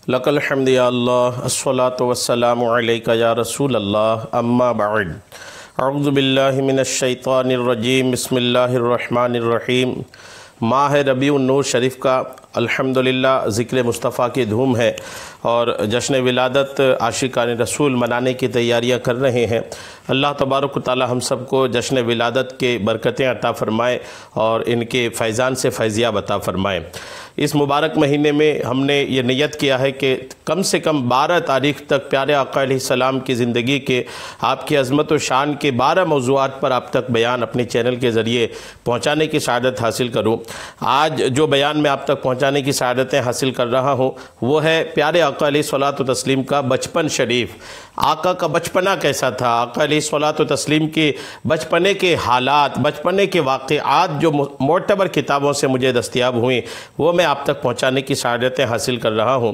لک الحمد یا اللہ الصلاۃ والسلام علیک یا رسول اللہ اما بعد اعوذ باللہ من الشیطان الرجیم بسم اللہ الرحمن الرحیم۔ ماہ ربیع النور شریف کا الحمدللہ ذکر مصطفیٰ کی دھوم ہے اور جشن ولادت عاشقان رسول منانے کی تیاریاں کر رہے ہیں۔ اللہ تبارک و تعالی ہم سب کو جشن ولادت کے برکتیں عطا فرمائے اور ان کے فیضان سے فیضیاب عطا فرمائے۔ اس مبارک مہینے میں ہم نے یہ نیت کیا ہے کہ کم سے کم 12 تاریخ تک پیارے آقا علیہ السلام کی زندگی کے، آپ کی عظمت و شان کے 12 موضوعات پر آپ تک بیان اپنے چینل کے ذریعے پہنچانے کی سعادت حاصل کروں۔ آج جو بیان میں آپ تک پہنچانے کی سعادتیں حاصل کر رہا ہوں وہ ہے پیارے آقا علیہ الصلوۃ والتسلیم کا بچپن شریف۔ آقا کا بچپنا کیسا تھا، آقا علیہ الصلوۃ والتسلیم کے بچپنے کے حالات، بچپنے کے واقعات جو معتبر کتابوں سے مجھے دستیاب ہوئیں وہ میں آپ تک پہنچانے کی سعادتیں حاصل کر رہا ہوں۔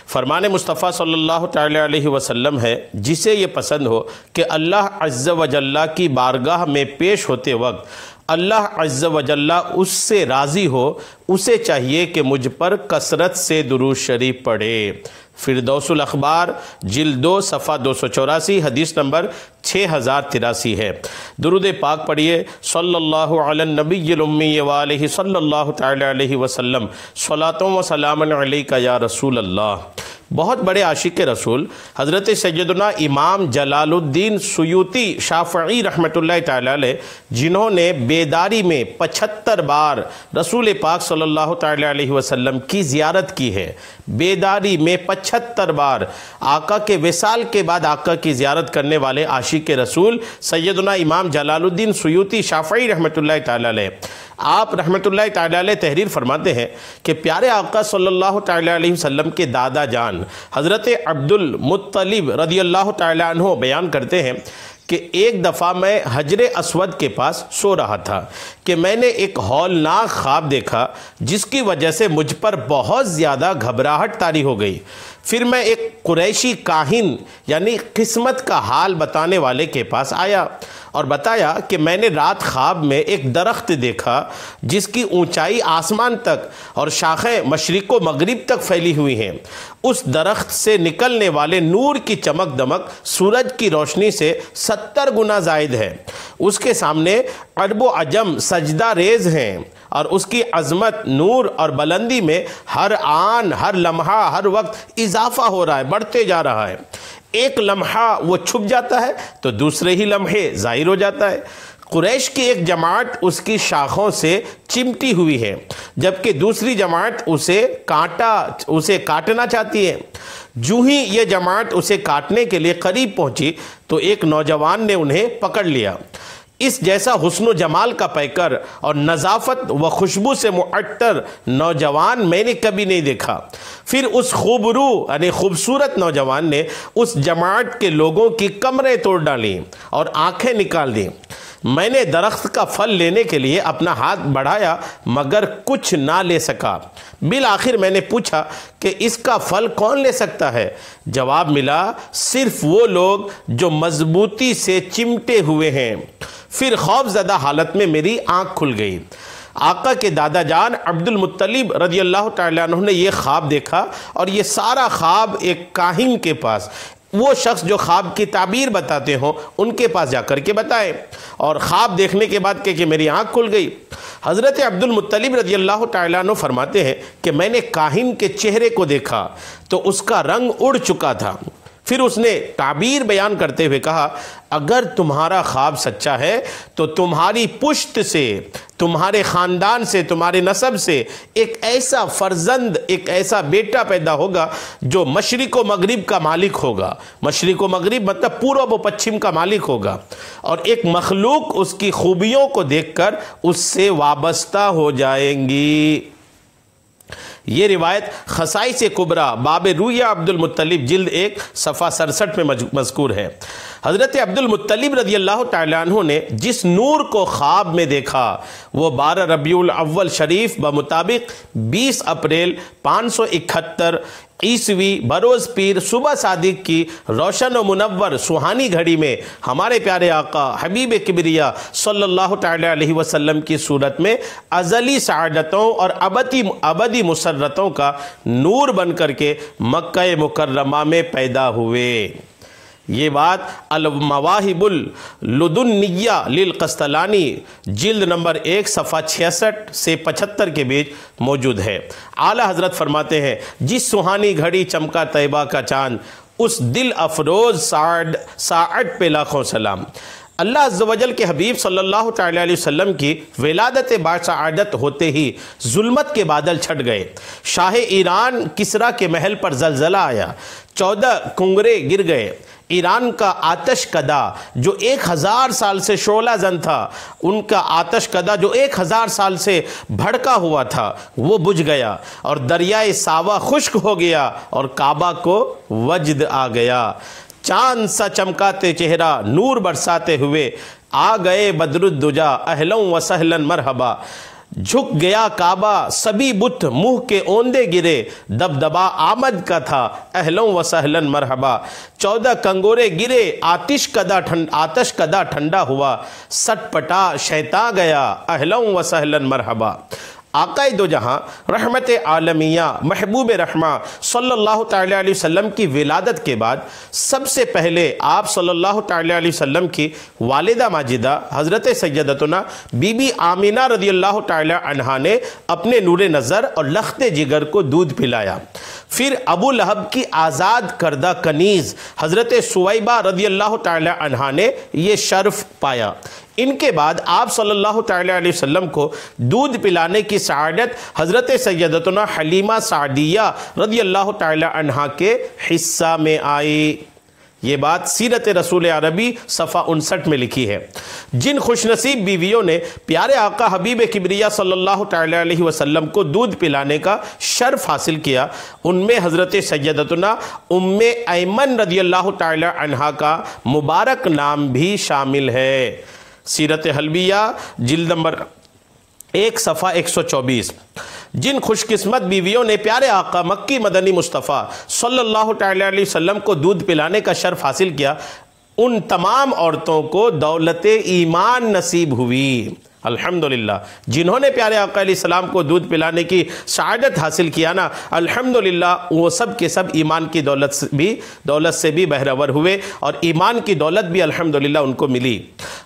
فرمان مصطفیٰ صلی اللہ تعالی علیہ وسلم ہے، جسے یہ پسند ہو کہ اللہ عز و جل کی بارگاہ میں پیش ہوتے وقت اللہ عز و جل اس سے راضی ہو، اسے چاہیے کہ مجھ پر کثرت سے درود شریف پڑھے۔ فردوس الاخبار جلد 2 صفحہ 284 حدیث نمبر 6083 ہے۔ درود پاک پڑھیے۔ صلی اللہ علی النبی الامی وآلہ صلی اللہ تعالی علیہ وسلم، صلاۃ و سلام علیک یا رسول اللہ۔ بہت بڑے عاشق رسول حضرت سیدنا امام جلال الدین سیوطی شافعی رحمۃ اللہ تعالی علیہ، جنہوں نے بیداری میں 75 بار رسول پاک صلی اللہ تعالی علیہ وسلم کی زیارت کی ہے، بیداری میں 75 بار آقا کے وصال کے بعد آقا کی زیارت کرنے والے عاشق رسول سیدنا امام جلال الدین سیوطی شافعی رحمۃ اللہ تعالی علیہ، آپ رحمۃ اللہ تعالی علیہ تحریر فرماتے ہیں کہ پیارے آقا صلی اللہ تعالی علیہ وسلم کے دادا جان حضرت عبد المطلب رضی اللہ تعالی عنہ بیان کرتے ہیں کہ ایک دفعہ میں حجر اسود کے پاس سو رہا تھا کہ میں نے ایک ہولناک خواب دیکھا جس کی وجہ سے مجھ پر بہت زیادہ گھبراہٹ طاری ہو گئی۔ پھر میں ایک قریشی کاہن یعنی قسمت کا حال بتانے والے کے پاس آیا اور بتایا کہ میں نے رات خواب میں ایک درخت دیکھا جس کی اونچائی آسمان تک اور شاخیں مشرق و مغرب تک پھیلی ہوئی ہیں۔ اس درخت سے نکلنے والے نور کی چمک دمک سورج کی روشنی سے 70 گنا زائد ہے۔ اس کے سامنے عرب و عجم سجدہ ریز ہیں اور اس کی عظمت، نور اور بلندی میں ہر آن، ہر لمحہ، ہر وقت اضافہ ہو رہا ہے، بڑھتے جا رہا ہے۔ ایک لمحہ وہ چھپ جاتا ہے تو دوسرے ہی لمحے ظاہر ہو جاتا ہے۔ قریش کی ایک جماعت اس کی شاخوں سے چمٹی ہوئی ہے جبکہ دوسری جماعت اسے کاٹنا چاہتی ہے۔ جو ہی یہ جماعت اسے کاٹنے کے لیے قریب پہنچی تو ایک نوجوان نے انہیں پکڑ لیا۔ اس جیسا حسن و جمال کا پیکر اور نظافت و خوشبو سے معطر نوجوان میں نے کبھی نہیں دیکھا۔ پھر اس خوبرو یعنی خوبصورت نوجوان نے اس جماعت کے لوگوں کی کمریں توڑ ڈالیں اور آنکھیں نکال دیں۔ میں نے درخت کا پھل لینے کے لیے اپنا ہاتھ بڑھایا مگر کچھ نہ لے سکا۔ بالآخر میں نے پوچھا کہ اس کا پھل کون لے سکتا ہے؟ جواب ملا، صرف وہ لوگ جو مضبوطی سے چمٹے ہوئے ہیں۔ پھر خوف زدہ حالت میں میری آنکھ کھل گئی۔ آقا کے دادا جان عبد المطلب رضی اللہ تعالیٰ عنہ نے یہ خواب دیکھا اور یہ سارا خواب ایک کاہن کے پاس، وہ شخص جو خواب کی تعبیر بتاتے ہوں ان کے پاس جا کر کے بتائے، اور خواب دیکھنے کے بعد کہ میری آنکھ کھل گئی۔ حضرت عبد المطلب رضی اللہ تعالیٰ عنہ فرماتے ہیں کہ میں نے کاہن کے چہرے کو دیکھا تو اس کا رنگ اڑ چکا تھا۔ پھر اس نے تعبیر بیان کرتے ہوئے کہا، اگر تمہارا خواب سچا ہے تو تمہاری پشت سے، تمہارے خاندان سے، تمہارے نسب سے ایک ایسا فرزند، ایک ایسا بیٹا پیدا ہوگا جو مشرق و مغرب کا مالک ہوگا۔ مشرق و مغرب مطلب پورب و پچھم کا مالک ہوگا، اور ایک مخلوق اس کی خوبیوں کو دیکھ کر اس سے وابستہ ہو جائیں گی۔ یہ روایت خصائص کبریٰ باب رویہ عبد المطلب جلد 1 صفحہ 67 میں مذکور ہے۔ حضرت عبد المطلب رضی اللہ تعالیٰ عنہ نے جس نور کو خواب میں دیکھا وہ 12 ربیع الاول شریف بمطابق 20 اپریل 571 عیسوی بروز پیر صبح صادق کی روشن و منور سہانی گھڑی میں ہمارے پیارے آقا حبیب کبریا صلی اللہ تعالیٰ علیہ وسلم کی صورت میں ازلی سعادتوں اور ابدی مسرتوں کا نور بن کر کے مکہ مکرمہ میں پیدا ہوئے۔ یہ بات المواہب اللدنیہ للقسطلانی جلد نمبر 1 صفحہ 66 سے 75 کے بیچ موجود ہے۔ اعلیٰ حضرت فرماتے ہیں جس سہانی گھڑی چمکا طیبہ کا چاند اس دل افروز ساعت پہ لاکھوں سلام۔ اللہ عز و جل کے حبیب صلی اللہ تعالیٰ علیہ وسلم کی ولادت باسعادت ہوتے ہی ظلمت کے بادل چھٹ گئے، شاہ ایران کسریٰ کے محل پر زلزلہ آیا، 14 کنگرے گر گئے، ایران کا آتش کدا جو 1000 سال سے شعلہ زن تھا، ان کا آتش کدا جو 1000 سال سے بھڑکا ہوا تھا وہ بجھ گیا، اور دریائے ساوا خشک ہو گیا، اور کعبہ کو وجد آ گیا۔ چاند سا چمکاتے چہرہ نور برساتے ہوئے آ گئے بدر الدجا اہلا و سہلا مرحبا۔ جھک گیا کعبہ سبھی بت منہ کے اوندے گرے، دبدبا آمد کا تھا اہلا و سہلا مرحبا۔ 14 کنگورے گرے آتش کدا ٹھنڈا ہوا، سٹ پٹا شیطاں گیا اہلا و سہلا مرحبا۔ آقا دو جہاں رحمت عالمیہ محبوب رحمہ صلی اللہ تعالیٰ علیہ وسلم کی ولادت کے بعد سب سے پہلے آپ صلی اللہ تعالیٰ علیہ وسلم کی والدہ ماجدہ حضرت سیدتنا بی بی آمینہ رضی اللہ تعالیٰ عنہا نے اپنے نور نظر اور لخت جگر کو دودھ پلایا۔ پھر ابو لہب کی آزاد کردہ کنیز حضرت سویبہ رضی اللہ تعالیٰ عنہا نے یہ شرف پایا۔ ان کے بعد آپ صلی اللہ تعالیٰ علیہ وسلم کو دودھ پلانے کی سعادت حضرت سیدتنا حلیمہ سعدیہ رضی اللہ تعالیٰ عنہا کے حصہ میں آئی۔ یہ بات سیرت رسول عربی صفحہ 59 میں لکھی ہے۔ جن خوش نصیب بیویوں نے پیارے آقا حبیب کبریا صلی اللہ تعالیٰ علیہ وسلم کو دودھ پلانے کا شرف حاصل کیا، ان میں حضرت سیدتنا ام ایمن رضی اللہ تعالیٰ عنہا کا مبارک نام بھی شامل ہے۔ سیرت حلبیہ جلد نمبر 1 صفحہ 124۔ جن خوش قسمت بیویوں نے پیارے آقا مکی مدنی مصطفیٰ صلی اللہ تعالیٰ علیہ وسلم کو دودھ پلانے کا شرف حاصل کیا، ان تمام عورتوں کو دولت ایمان نصیب ہوئی۔ الحمدللہ جنہوں نے پیارے آقا علیہ السلام کو دودھ پلانے کی سعادت حاصل کیا نا، الحمدللہ وہ سب کے سب ایمان کی دولت سے بھی بہرور ہوئے، اور ایمان کی دولت بھی الحمدللہ ان کو ملی۔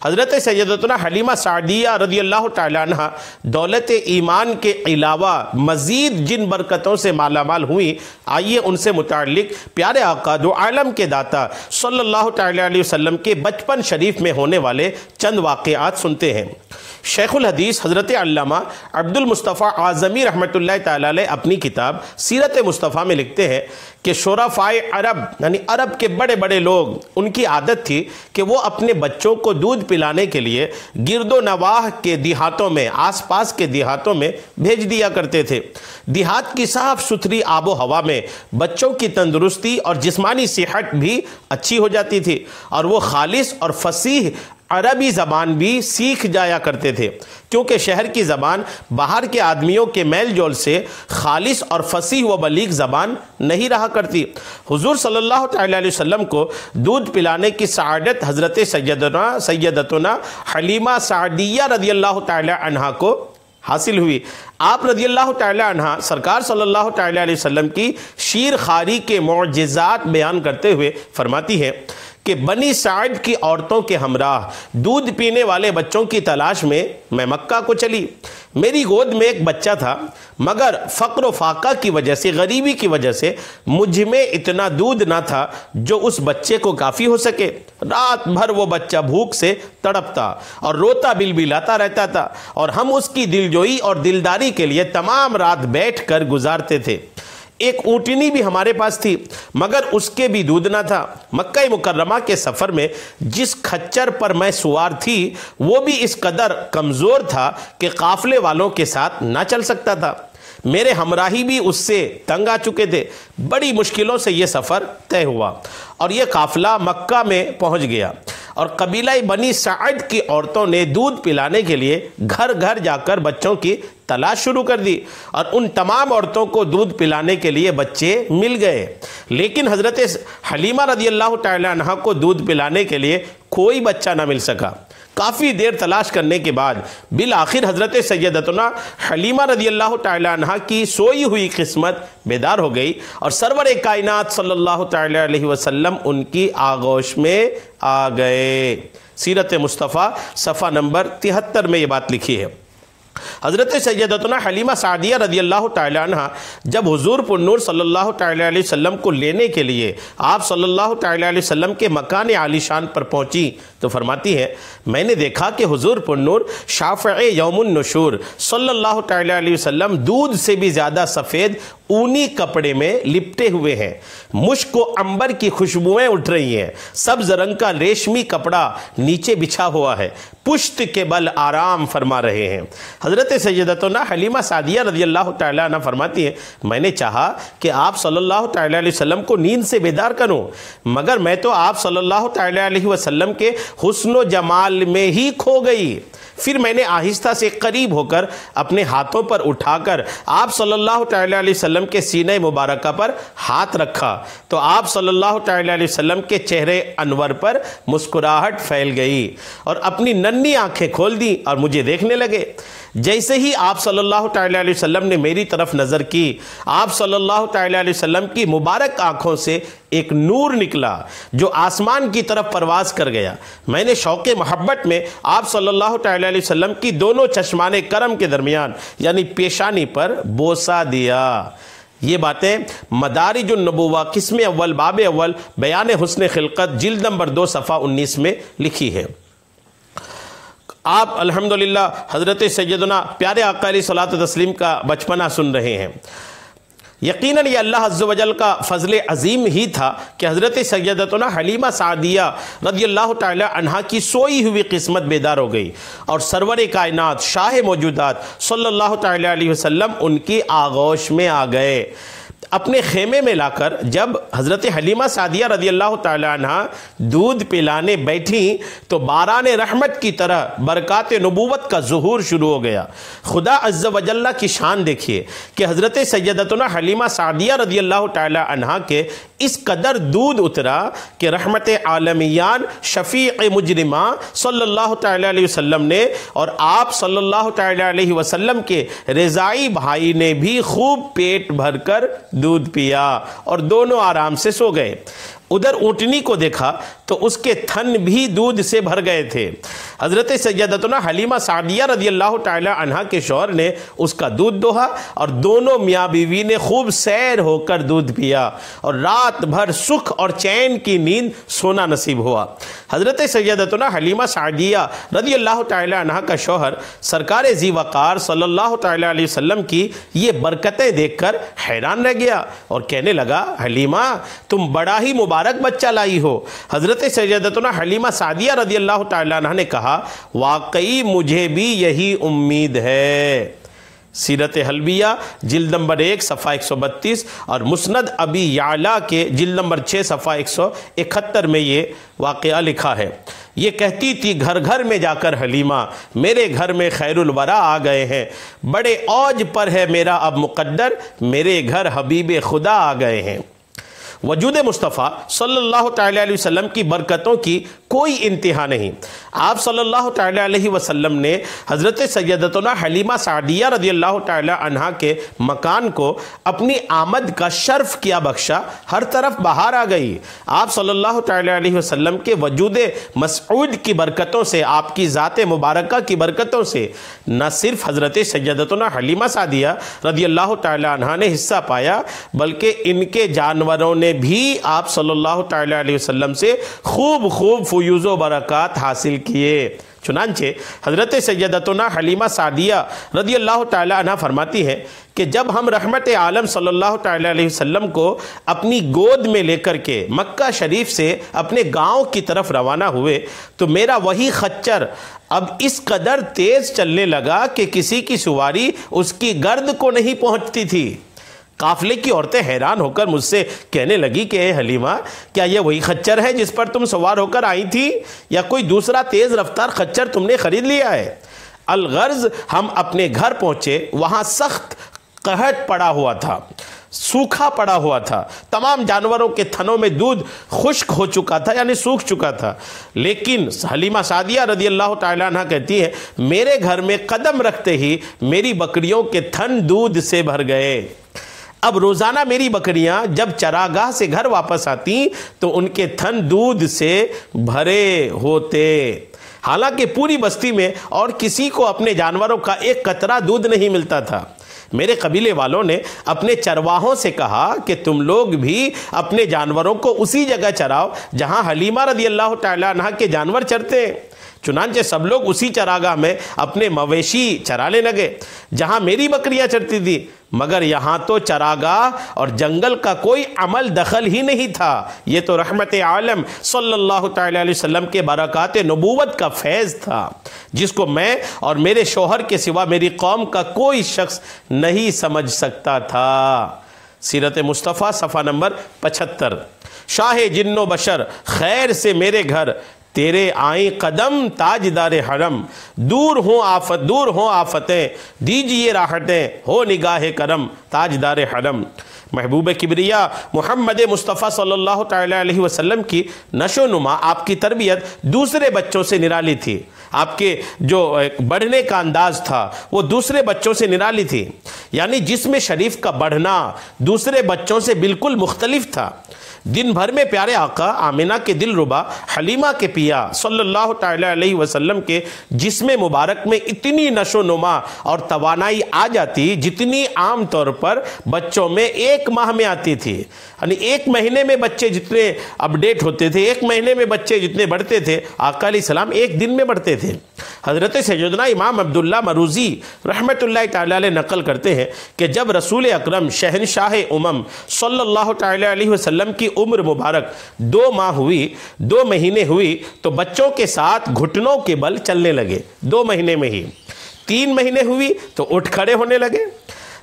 حضرت سیدتنا حلیمہ سعدیہ رضی اللہ تعالیٰ عنہ دولت ایمان کے علاوہ مزید جن برکتوں سے مالا مال ہوئی، آئیے ان سے متعلق پیارے آقا دو عالم کے داتا صلی اللہ تعالیٰ علیہ وسلم کے بچپن شریف میں ہونے والے چند واقعات سنتے ہیں۔ شیخ الحدیث حضرت علامہ عبد المصطفیٰ اعظمی رحمۃ اللہ تعالیٰ علیہ اپنی کتاب سیرت مصطفیٰ میں لکھتے ہیں کہ شرفائے عرب یعنی عرب کے بڑے بڑے لوگ، ان کی عادت تھی کہ وہ اپنے بچوں کو دودھ پلانے کے لیے گرد و نواح کے دیہاتوں میں، آس پاس کے دیہاتوں میں بھیج دیا کرتے تھے۔ دیہات کی صاف ستھری آب و ہوا میں بچوں کی تندرستی اور جسمانی صحت بھی اچھی ہو جاتی تھی، اور وہ خالص اور فصیح عربی زبان بھی سیکھ جایا کرتے تھے، کیونکہ شہر کی زبان باہر کے آدمیوں کے میل جول سے خالص اور فصیح و بلیغ زبان نہیں رہا کرتی۔ حضور صلی اللہ تعالیٰ علیہ وسلم کو دودھ پلانے کی سعادت حضرت سیدتنا حلیمہ سعدیہ رضی اللہ تعالیٰ عنہا کو حاصل ہوئی۔ آپ رضی اللہ تعالیٰ عنہ سرکار صلی اللہ تعالیٰ علیہ وسلم کی شیر خاری کے معجزات بیان کرتے ہوئے فرماتی ہے کہ بنی سعد کی عورتوں کے ہمراہ دودھ پینے والے بچوں کی تلاش میں میں مکہ کو چلی۔ میری گود میں ایک بچہ تھا، مگر فقر و فاقہ کی وجہ سے، غریبی کی وجہ سے مجھ میں اتنا دودھ نہ تھا جو اس بچے کو کافی ہو سکے۔ رات بھر وہ بچہ بھوک سے تڑپتا اور روتا بلبلاتا رہتا تھا، اور ہم اس کی دلجوئی اور دلداری کے لیے تمام رات بیٹھ کر گزارتے تھے۔ ایک اونٹنی بھی ہمارے پاس تھی، مگر اس کے بھی دودھ نہ تھا۔ مکہ مکرمہ کے سفر میں جس کھچر پر میں سوار تھی وہ بھی اس قدر کمزور تھا کہ قافلے والوں کے ساتھ نہ چل سکتا تھا۔ میرے ہمراہی بھی اس سے تنگ آ چکے تھے۔ بڑی مشکلوں سے یہ سفر طے ہوا اور یہ قافلہ مکہ میں پہنچ گیا، اور قبیلہ بنی سعد کی عورتوں نے دودھ پلانے کے لیے گھر گھر جا کر بچوں کی تلاش شروع کر دی، اور ان تمام عورتوں کو دودھ پلانے کے لیے بچے مل گئے، لیکن حضرت حلیمہ رضی اللہ تعالی عنہ کو دودھ پلانے کے لیے کوئی بچہ نہ مل سکا۔ کافی دیر تلاش کرنے کے بعد بالآخر حضرت سیدتنا حلیمہ رضی اللہ تعالی عنہ کی سوئی ہوئی قسمت بیدار ہو گئی، اور سرور کائنات صلی اللہ تعالی علیہ وسلم ان کی آغوش میں آ گئے۔ سیرت مصطفیٰ صفحہ نمبر 73 میں یہ بات لکھی ہے۔ حضرت سیدتنا حلیمہ سعدیہ رضی اللہ تعالی عنہ جب حضور پر نور صلی اللہ تعالی علیہ وسلم کو لینے کے لیے آپ صلی اللہ تعالی علیہ وسلم کے مکان عالی شان پر پہنچی تو فرماتی ہے، میں نے دیکھا کہ حضور پر نور شافع یوم النشور صلی اللہ تعالی علیہ وسلم دودھ سے بھی زیادہ سفید اونی کپڑے میں لپٹے ہوئے ہیں، مشک و عنبر کی خوشبوئیں اٹھ رہی ہیں، سبز رنگ کا ریشمی کپڑا نیچے بچھا ہوا ہے، پشت کے بل آرام فرما رہے ہیں۔ حضرت سیدتنا حلیمہ سعدیہ رضی اللہ تعالی عنہ فرماتی ہیں، میں نے چاہا کہ آپ صلی اللہ تعالی علیہ وسلم کو نیند سے بیدار کروں، مگر میں تو آپ صلی اللہ تعالی علیہ وسلم کے حسن و جمال میں ہی کھو گئی۔ پھر میں نے آہستہ سے قریب ہو کر اپنے ہاتھوں پر اٹھا کر آپ صلی اللہ تعالی علیہ وسلم کے سینہ مبارکہ پر ہاتھ رکھا تو آپ صلی اللہ تعالی علیہ وسلم کے چہرے انور پر مسکراہٹ پھیل گئی، اور اپنی ننھی آنکھیں کھول دی اور مجھے دیکھنے لگے۔ جیسے ہی آپ صلی اللہ تعالی علیہ وسلم نے میری طرف نظر کی، آپ صلی اللہ تعالی علیہ وسلم کی مبارک آنکھوں سے ایک نور نکلا جو آسمان کی طرف پرواز کر گیا۔ میں نے شوق محبت میں آپ صلی اللہ تعالی علیہ وسلم کی دونوں چشمان کرم کے درمیان یعنی پیشانی پر بوسہ دیا۔ یہ باتیں مدارج النبوہ قسم اول باب اول بیان حسن خلقت جلد نمبر 2 صفحہ 19 میں لکھی ہے۔ آپ الحمدللہ حضرت سیدنا پیارے آقا علیہ صلاۃ و تسلیم کا بچپنا سن رہے ہیں۔ یقیناً یہ اللہ عز و جل کا فضل عظیم ہی تھا کہ حضرت سیدتنا حلیمہ سعدیہ رضی اللہ تعالی عنہ کی سوئی ہوئی قسمت بیدار ہو گئی، اور سرور کائنات شاہ موجودات صلی اللہ تعالی علیہ وسلم ان کی آغوش میں آ گئے۔ اپنے خیمے میں لا کر جب حضرت حلیمہ سعدیہ رضی اللہ تعالی عنہ دودھ پلانے بیٹھیں تو باران رحمت کی طرح برکات نبوت کا ظہور شروع ہو گیا۔ خدا عز و جل کی شان دیکھیے کہ حضرت سیدتنا حلیمہ سعدیہ رضی اللہ تعالی عنہ کے اس قدر دودھ اترا کہ رحمت عالمیان شفیع مجرمہ صلی اللہ تعالی علیہ وسلم نے اور آپ صلی اللہ تعالی علیہ وسلم کے رضائی بھائی نے بھی خوب پیٹ بھر کر دودھ پیا اور دونوں آرام سے سو گئے۔ ادھر اونٹنی کو دیکھا تو اس کے تھن بھی دودھ سے بھر گئے تھے۔ حضرت سیدتنا حلیمہ سعدیہ رضی اللہ تعالی عنہ کے شوہر نے اس کا دودھ دوہا اور دونوں میاں بیوی نے خوب سیر ہو کر دودھ پیا اور رات بھر سکھ اور چین کی نیند سونا نصیب ہوا۔ حضرت سیدتنا حلیمہ سعدیہ رضی اللہ تعالی عنہ کا شوہر سرکار ذی وقار صلی اللہ تعالی علیہ وسلم کی یہ برکتیں دیکھ کر حیران رہ گیا اور کہنے لگا، حلیمہ تم بڑا ہی مبارک بچہ لائی ہو۔ حضرت سیدتنا حلیمہ سعدیہ رضی اللہ تعالی عنہ نے کہا، واقعی مجھے بھی یہی امید ہے۔ سیرت حلبیہ جلد نمبر 1 صفحہ 132 اور مسند ابی یعلا کے جلد نمبر 6 صفحہ 171 میں یہ واقعہ لکھا ہے۔ یہ کہتی تھی گھر گھر میں جا کر حلیمہ، میرے گھر میں خیر الورا آ گئے ہیں، بڑے اوج پر ہے میرا اب مقدر، میرے گھر حبیب خدا آ گئے ہیں۔ وجود مصطفیٰ صلی اللہ تعالی علیہ وسلم کی برکتوں کی کوئی انتہا نہیں۔ آپ صلی اللہ تعالی علیہ وسلم نے حضرت سیدتنا حلیمہ سعدیہ رضی اللہ تعالی عنہ کے مکان کو اپنی آمد کا شرف کیا بخشا، ہر طرف بہار آ گئی۔ آپ صلی اللہ تعالی علیہ وسلم کے وجود مسعود کی برکتوں سے، آپ کی ذات مبارکہ کی برکتوں سے نہ صرف حضرت سیدتنا حلیمہ سعدیہ رضی اللہ تعالی عنہ نے حصہ پایا، بلکہ ان کے جانوروں نے بھی آپ صلی اللہ تعالیٰ علیہ وسلم سے خوب فیوز و برکات حاصل کیے۔ چنانچہ حضرت سیدتنا حلیمہ سعدیہ رضی اللہ تعالیٰ عنہ فرماتی ہیں کہ جب ہم رحمت عالم صلی اللہ تعالیٰ علیہ وسلم کو اپنی گود میں لے کر کے مکہ شریف سے اپنے گاؤں کی طرف روانہ ہوئے تو میرا وہی خچر اب اس قدر تیز چلنے لگا کہ کسی کی سواری اس کی گرد کو نہیں پہنچتی تھی۔ قافلے کی عورتیں حیران ہو کر مجھ سے کہنے لگی کہ اے حلیمہ، کیا یہ وہی خچر ہے جس پر تم سوار ہو کر آئی تھی، یا کوئی دوسرا تیز رفتار خچر تم نے خرید لیا ہے؟ الغرض ہم اپنے گھر پہنچے، وہاں سخت قحط پڑا ہوا تھا، سوکھا پڑا ہوا تھا، تمام جانوروں کے تھنوں میں دودھ خشک ہو چکا تھا، یعنی سوکھ چکا تھا۔ لیکن حلیمہ سعدیہ رضی اللہ تعالیٰ عنہ کہتی ہے میرے گھر میں قدم رکھتے ہی میری بکریوں کے تھن دودھ سے بھر گئے۔ اب روزانہ میری بکریاں جب چراگاہ سے گھر واپس آتی تو ان کے تھن دودھ سے بھرے ہوتے، حالانکہ پوری بستی میں اور کسی کو اپنے جانوروں کا ایک قطرہ دودھ نہیں ملتا تھا۔ میرے قبیلے والوں نے اپنے چرواہوں سے کہا کہ تم لوگ بھی اپنے جانوروں کو اسی جگہ چراؤ جہاں حلیمہ رضی اللہ تعالیٰ عنہ کے جانور چرتے ہیں۔ چنانچہ سب لوگ اسی چراگاہ میں اپنے مویشی چرانے لگے جہاں میری بکریاں چرتی تھی، مگر یہاں تو چراگاہ اور جنگل کا کوئی عمل دخل ہی نہیں تھا۔ یہ تو رحمت عالم صلی اللہ تعالیٰ علیہ وسلم کے برکات نبوت کا فیض تھا، جس کو میں اور میرے شوہر کے سوا میری قوم کا کوئی شخص نہیں سمجھ سکتا تھا۔ سیرت مصطفیٰ صفحہ نمبر 75۔ شاہ جن و بشر خیر سے میرے گھر تیرے آئیں قدم تاجدار حرم، دور ہوں آفتیں دیجئے راحتیں، ہو نگاہ کرم تاجدار حرم۔ محبوب کبریا محمد مصطفیٰ صلی اللہ تعالیٰ علیہ وسلم کی نشو و نما، آپ کی تربیت دوسرے بچوں سے نرالی تھی۔ آپ کے جو بڑھنے کا انداز تھا وہ دوسرے بچوں سے نرالی تھی، یعنی جسم شریف کا بڑھنا دوسرے بچوں سے بالکل مختلف تھا۔ دن بھر میں پیارے آقا آمنہ کے دل ربا حلیمہ کے پیا صلی اللہ تعالیٰ علیہ وسلم کے جسم مبارک میں اتنی نشو و نما اور توانائی آ جاتی جتنی عام طور پر بچوں میں ایک ماہ میں آتی تھی۔ یعنی ایک مہینے میں بچے جتنے اپڈیٹ ہوتے تھے، ایک مہینے میں بچے جتنے بڑھتے تھے، آقا علیہ السلام ایک دن میں بڑھتے تھے۔ حضرت سیدنا امام عبداللہ مروزی رحمت اللہ تعالیٰ علیہ نقل کرتے ہیں کہ جب رسول اکرم شہنشاہ امم صلی اللہ تعالیٰ علیہ وسلم کی عمر مبارک 2 مہینے ہوئی تو بچوں کے ساتھ گھٹنوں کے بل چلنے لگے 2 مہینے میں ہی۔ 3 مہینے ہوئی تو اٹھ کھڑے ہونے لگے۔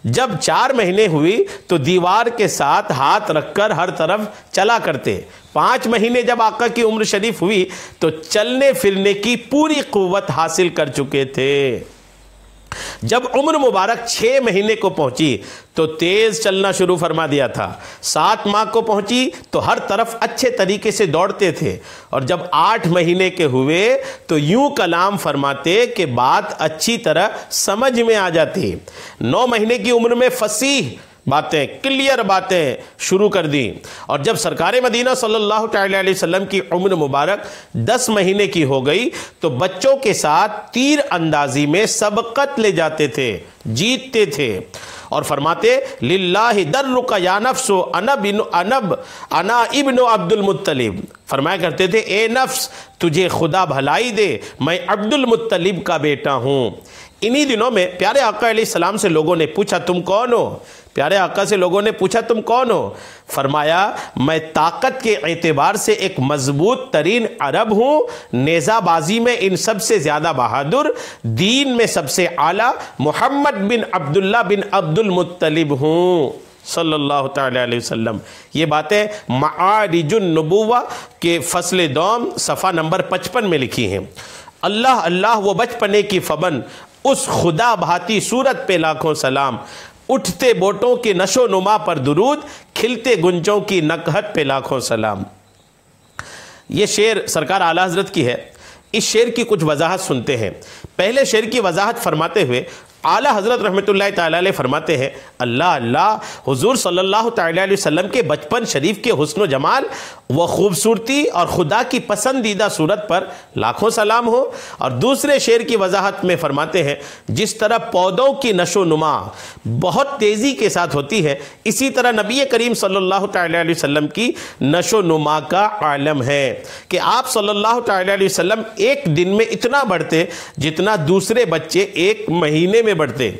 جب 4 مہینے ہوئی تو دیوار کے ساتھ ہاتھ رکھ کر ہر طرف چلا کرتے۔ 5 مہینے جب آقا کی عمر شریف ہوئی تو چلنے پھرنے کی پوری قوت حاصل کر چکے تھے۔ جب عمر مبارک 6 مہینے کو پہنچی تو تیز چلنا شروع فرما دیا تھا۔ 7 ماہ کو پہنچی تو ہر طرف اچھے طریقے سے دوڑتے تھے، اور جب 8 مہینے کے ہوئے تو یوں کلام فرماتے کہ بات اچھی طرح سمجھ میں آ جاتی۔ 9 مہینے کی عمر میں فصیح باتیں، کلیئر باتیں شروع کر دی، اور جب سرکار مدینہ صلی اللہ تعالیٰ علیہ وسلم کی عمر مبارک 10 مہینے کی ہو گئی تو بچوں کے ساتھ تیر اندازی میں سبقت لے جاتے تھے، جیتتے تھے، اور فرماتے للہ درک یا نفس انا ابن عبد المطلب، فرمایا کرتے تھے اے نفس تجھے خدا بھلائی دے، میں عبد المطلب کا بیٹا ہوں۔ انہی دنوں میں پیارے آقا علیہ السلام سے لوگوں نے پوچھا تم کون ہو؟ پیارے آقا سے لوگوں نے پوچھا تم کون ہو؟ فرمایا میں طاقت کے اعتبار سے ایک مضبوط ترین عرب ہوں، نیزہ بازی میں ان سب سے زیادہ بہادر، دین میں سب سے اعلیٰ محمد بن عبداللہ بن عبد المطلب ہوں صلی اللہ تعالیٰ علیہ وسلم۔ یہ باتیں معارج النبوہ کے فصل دوم صفحہ نمبر 55 میں لکھی ہیں۔ اللہ اللہ وہ بچپنے کی فبن، اس خدا بھاتی صورت پہ لاکھوں سلام، اٹھتے بوٹوں کے نشو نما پر درود، کھلتے گنجوں کی نکہت پہ لاکھوں سلام۔ یہ شعر سرکار اعلیٰ حضرت کی ہے۔ اس شعر کی کچھ وضاحت سنتے ہیں۔ پہلے شعر کی وضاحت فرماتے ہوئے اعلیٰ حضرت رحمۃ اللہ تعالیٰ علیہ فرماتے ہیں اللہ حضور صلی اللہ تعالیٰ علیہ وسلم کے بچپن شریف کے حسن و جمال و خوبصورتی اور خدا کی پسندیدہ صورت پر لاکھوں سلام ہو۔ اور دوسرے شعر کی وضاحت میں فرماتے ہیں جس طرح پودوں کی نشو و نما بہت تیزی کے ساتھ ہوتی ہے، اسی طرح نبی کریم صلی اللہ تعالیٰ علیہ وسلم کی نشو و نما کا عالم ہے کہ آپ صلی اللہ تعالیٰ علیہ وسلم ایک دن میں اتنا بڑھتے جتنا دوسرے بچے ایک مہینے میں بڑھتے،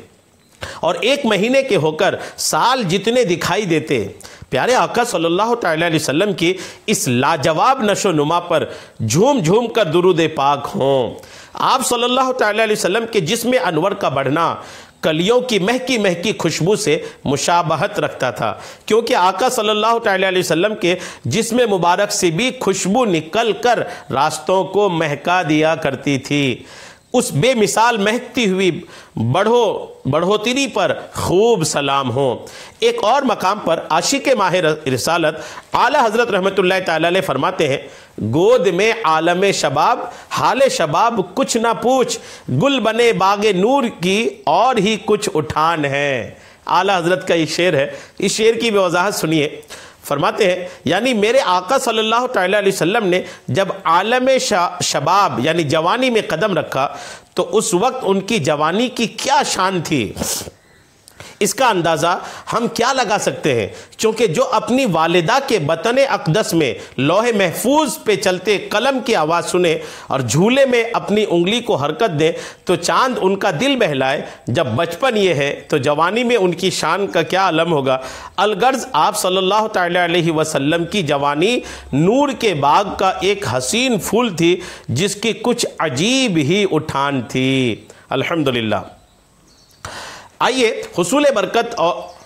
اور ایک مہینے کے ہو کر سال جتنے دکھائی دیتے۔ پیارے آقا صلی اللہ تعالیٰ علیہ وسلم کی اس لاجواب نشو و نما پر جھوم جھوم کر درود پاک ہوں۔ آپ صلی اللہ تعالیٰ علیہ وسلم کے جسم انور کا بڑھنا کلیوں کی مہکی مہکی خوشبو سے مشابہت رکھتا تھا، کیونکہ آقا صلی اللہ تعالیٰ علیہ وسلم کے جسم مبارک سے بھی خوشبو نکل کر راستوں کو مہکا دیا کرتی تھی۔ اس بے مثال مہکتی ہوئی بڑھوتری پر خوب سلام ہو۔ ایک اور مقام پر عاشق ماہ رسالت اعلیٰ حضرت رحمۃ اللہ تعالیٰ علیہ فرماتے ہیں گود میں عالم شباب حال شباب کچھ نہ پوچھ، گل بنے باغ نور کی اور ہی کچھ اٹھان ہے۔ اعلیٰ حضرت کا یہ شعر ہے، اس شعر کی بھی وضاحت سنیے۔ فرماتے ہیں یعنی میرے آقا صلی اللہ تعالیٰ علیہ وسلم نے جب عالم شباب یعنی جوانی میں قدم رکھا تو اس وقت ان کی جوانی کی کیا شان تھی، اس کا اندازہ ہم کیا لگا سکتے ہیں؟ چونکہ جو اپنی والدہ کے بطن اقدس میں لوح محفوظ پہ چلتے قلم کی آواز سنے اور جھولے میں اپنی انگلی کو حرکت دے تو چاند ان کا دل بہلائے، جب بچپن یہ ہے تو جوانی میں ان کی شان کا کیا عالم ہوگا۔ الغرض آپ صلی اللہ تعالیٰ علیہ وسلم کی جوانی نور کے باغ کا ایک حسین پھول تھی جس کی کچھ عجیب ہی اٹھان تھی۔ الحمدللہ۔ آئیے حصول برکت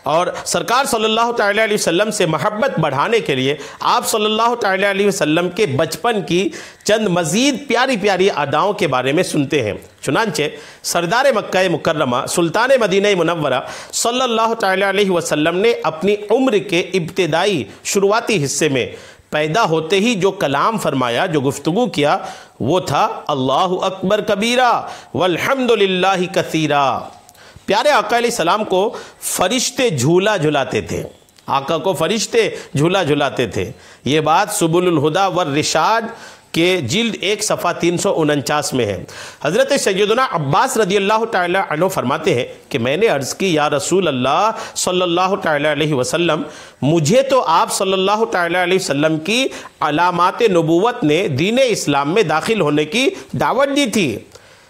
اور سرکار صلی اللہ تعالیٰ علیہ وسلم سے محبت بڑھانے کے لیے آپ صلی اللہ تعالیٰ علیہ وسلم کے بچپن کی چند مزید پیاری پیاری اداؤں کے بارے میں سنتے ہیں۔ چنانچہ سردار مکہ مکرمہ سلطان مدینہ منورہ صلی اللہ تعالیٰ علیہ وسلم نے اپنی عمر کے ابتدائی شروعاتی حصے میں پیدا ہوتے ہی جو کلام فرمایا، جو گفتگو کیا، وہ تھا اللہ اکبر کبیرہ والحمد للہ کثیرہ۔ پیارے آقا علیہ السلام کو فرشتے جھولا جھلاتے تھے، آقا کو فرشتے جھولا جھلاتے تھے۔ یہ بات سبل الہدا والرشاد کے جلد 1 صفحہ 349 میں ہے۔ حضرت سیدنا عباس رضی اللہ تعالی عنہ فرماتے ہیں کہ میں نے عرض کی یا رسول اللہ صلی اللہ تعالی علیہ وسلم، مجھے تو آپ صلی اللہ تعالی علیہ وسلم کی علامات نبوت نے دین اسلام میں داخل ہونے کی دعوت دی تھی۔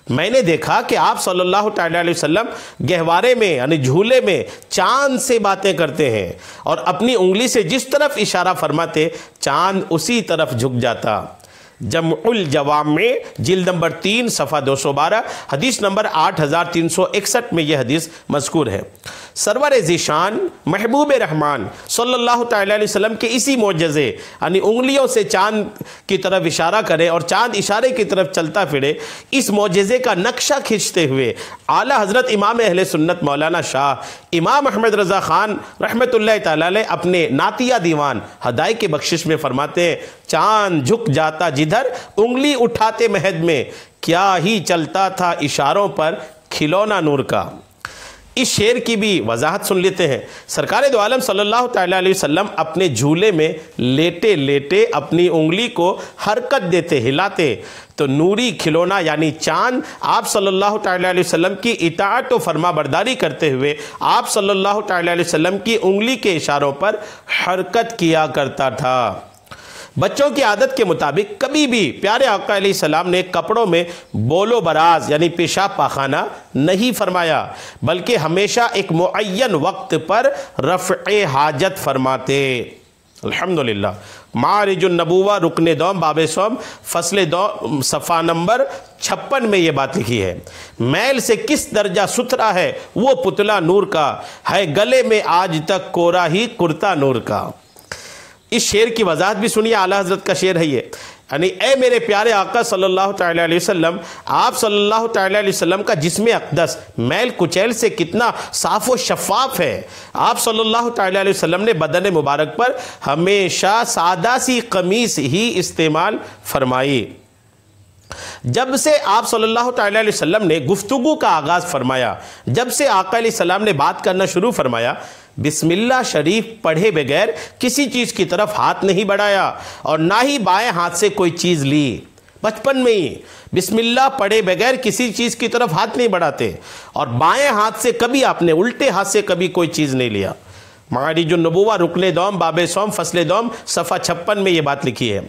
میں نے دیکھا کہ آپ صلی اللہ تعالیٰ علیہ وسلم گہوارے میں یعنی جھولے میں چاند سے باتیں کرتے ہیں اور اپنی انگلی سے جس طرف اشارہ فرماتے چاند اسی طرف جھک جاتا۔ جمع الجوامع جلد نمبر 3 صفحہ 212 حدیث نمبر 8361 میں یہ حدیث مذکور ہے۔ سرور ذیشان محبوب رحمان صلی اللہ تعالیٰ علیہ وسلم کے اسی معجزے یعنی انگلیوں سے چاند کی طرف اشارہ کرے اور چاند اشارے کی طرف چلتا پھرے، اس معجزے کا نقشہ کھینچتے ہوئے اعلیٰ حضرت امام اہل سنت مولانا شاہ امام احمد رضا خان رحمۃ اللہ تعالیٰ علیہ اپنے نعتیہ دیوان ہدایت کی بخشش میں فرماتے ہیں چاند جھک جاتا جدھر انگلی اٹھاتے مہد میں، کیا ہی چلتا تھا اشاروں پر کھلونا نور کا۔ اس شعر کی بھی وضاحت سن لیتے ہیں۔ سرکار دو عالم صلی اللہ تعالیٰ علیہ وسلم اپنے جھولے میں لیٹے لیٹے اپنی انگلی کو حرکت دیتے ہلاتے تو نوری کھلونا یعنی چاند آپ صلی اللہ تعالیٰ علیہ وسلم کی اطاعت و فرما برداری کرتے ہوئے آپ صلی اللہ تعالیٰ علیہ وسلم کی انگلی کے اشاروں پر حرکت کیا کرتا تھا۔ بچوں کی عادت کے مطابق کبھی بھی پیارے آقا علیہ السلام نے کپڑوں میں بول و براز یعنی پیشاب پاخانہ نہیں فرمایا، بلکہ ہمیشہ ایک معین وقت پر رفع حاجت فرماتے۔ الحمدللہ۔ معارج النبوہ رکن دوم باب سوم فصل 2 صفحہ نمبر 56 میں یہ بات لکھی ہے۔ میل سے کس درجہ ستھرا ہے وہ پتلا نور کا، ہے گلے میں آج تک کورا ہی کرتا نور کا۔ اس شعر کی وضاحت بھی سنیے، اعلیٰ حضرت کا شعر ہے یہ، یعنی اے میرے پیارے آقا صلی اللہ تعالیٰ علیہ وسلم، آپ صلی اللہ تعالیٰ علیہ وسلم کا جسم اقدس میل کچیل سے کتنا صاف و شفاف ہے۔ آپ صلی اللہ تعالیٰ علیہ وسلم نے بدن مبارک پر ہمیشہ سادہ سی قمیص ہی استعمال فرمائی۔ جب سے آپ صلی اللہ تعالیٰ علیہ وسلم نے گفتگو کا آغاز فرمایا، جب سے آقا علیہ السلام نے بات کرنا شروع فرمایا، بسم اللہ شریف پڑھے بغیر کسی چیز کی طرف ہاتھ نہیں بڑھایا اور نہ ہی بائیں ہاتھ سے کوئی چیز لی۔ بچپن میں ہی بسم اللہ پڑھے بغیر کسی چیز کی طرف ہاتھ نہیں بڑھاتے، اور بائیں ہاتھ سے کبھی آپ نے الٹے ہاتھ سے کبھی کوئی چیز نہیں لیا۔ معارج النبوہ رکن دوم باب سوم فصل دوم صفحہ 56 میں یہ بات لکھی ہے۔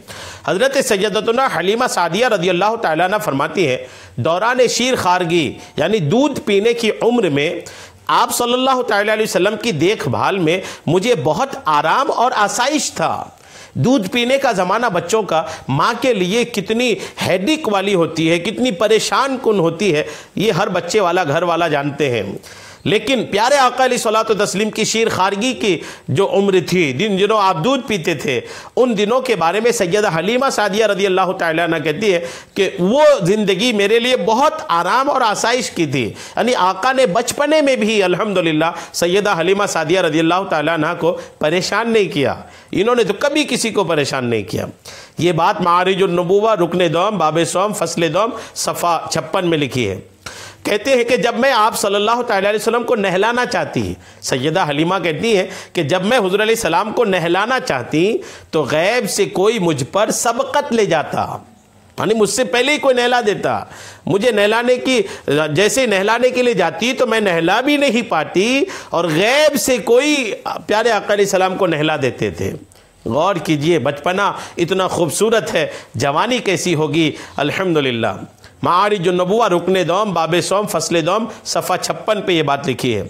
حضرت سیدتنا حلیمہ سعدیہ رضی اللہ تعالیٰ عنہ فرماتی ہیں، دوران شیر خارگی یعنی دودھ پینے کی عمر میں آپ صلی اللہ تعالیٰ علیہ وسلم کی دیکھ بھال میں مجھے بہت آرام اور آسائش تھا۔ دودھ پینے کا زمانہ بچوں کا ماں کے لیے کتنی ہیڈک والی ہوتی ہے، کتنی پریشان کن ہوتی ہے، یہ ہر بچے والا گھر والا جانتے ہیں۔ لیکن پیارے آقا علیہ الصلوۃ والتسلیم کی شیر خارگی کی جو عمر تھی، جن دنوں آپ دودھ پیتے تھے، ان دنوں کے بارے میں سیدہ حلیمہ سعدیہ رضی اللہ تعالیٰ عنہ کہتی ہے کہ وہ زندگی میرے لیے بہت آرام اور آسائش کی تھی۔ یعنی آقا نے بچپنے میں بھی الحمدللہ سیدہ حلیمہ سعدیہ رضی اللہ تعالیٰ عنہ کو پریشان نہیں کیا، انہوں نے تو کبھی کسی کو پریشان نہیں کیا۔ یہ بات معارج النبوہ رکن دوم باب سوم فصل دوم صفحہ 56 میں لکھی ہے۔ کہتے ہیں کہ جب میں آپ صلی اللہ تعالیٰ علیہ وسلم کو نہلانا چاہتی، سیدہ حلیمہ کہتی ہیں کہ جب میں حضور علیہ السلام کو نہلانا چاہتی تو غیب سے کوئی مجھ پر سبقت لے جاتا، یعنی مجھ سے پہلے ہی کوئی نہلا دیتا۔ مجھے نہلانے کی جیسے نہلانے کے لیے جاتی تو میں نہلا بھی نہیں پاتی، اور غیب سے کوئی پیارے آقا علیہ السلام کو نہلا دیتے تھے۔ غور کیجئے، بچپنا اتنا خوبصورت ہے، جوانی کیسی ہوگی۔ الحمدللہ معارج النبوہ رکن دوم باب سوم فصل دوم صفحہ 56 پہ یہ بات لکھی ہے۔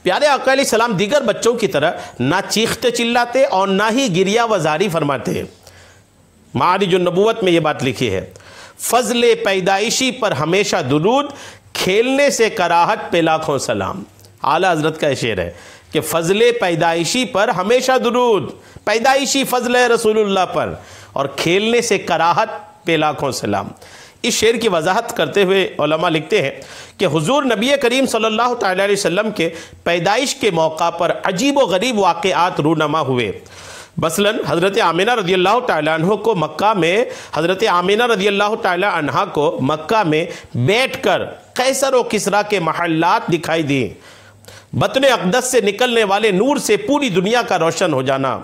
پیارے آقا علیہ السلام دیگر بچوں کی طرح نہ چیختے چلاتے اور نہ ہی گریہ وزاری فرماتے۔ معارج النبوت میں یہ بات لکھی ہے، فضل پیدائشی پر ہمیشہ درود، کھیلنے سے کراہت پہ لاکھوں سلام۔ اعلیٰ حضرت کا شعر ہے کہ فضل پیدائشی پر ہمیشہ درود، پیدائشی فضل ہے رسول اللہ پر، اور کھیلنے سے کراہت پہ لاکھوں سلام۔ اس شعر کی وضاحت کرتے ہوئے علماء لکھتے ہیں کہ حضور نبی کریم صلی اللہ تعالیٰ علیہ وسلم کے پیدائش کے موقع پر عجیب و غریب واقعات رونما ہوئے۔ مثلاً حضرت آمینہ رضی اللہ تعالیٰ عنہ کو مکہ میں مکہ میں بیٹھ کر قیصر و کسریٰ کے محلات دکھائی دی، بطن اقدس سے نکلنے والے نور سے پوری دنیا کا روشن ہو جانا،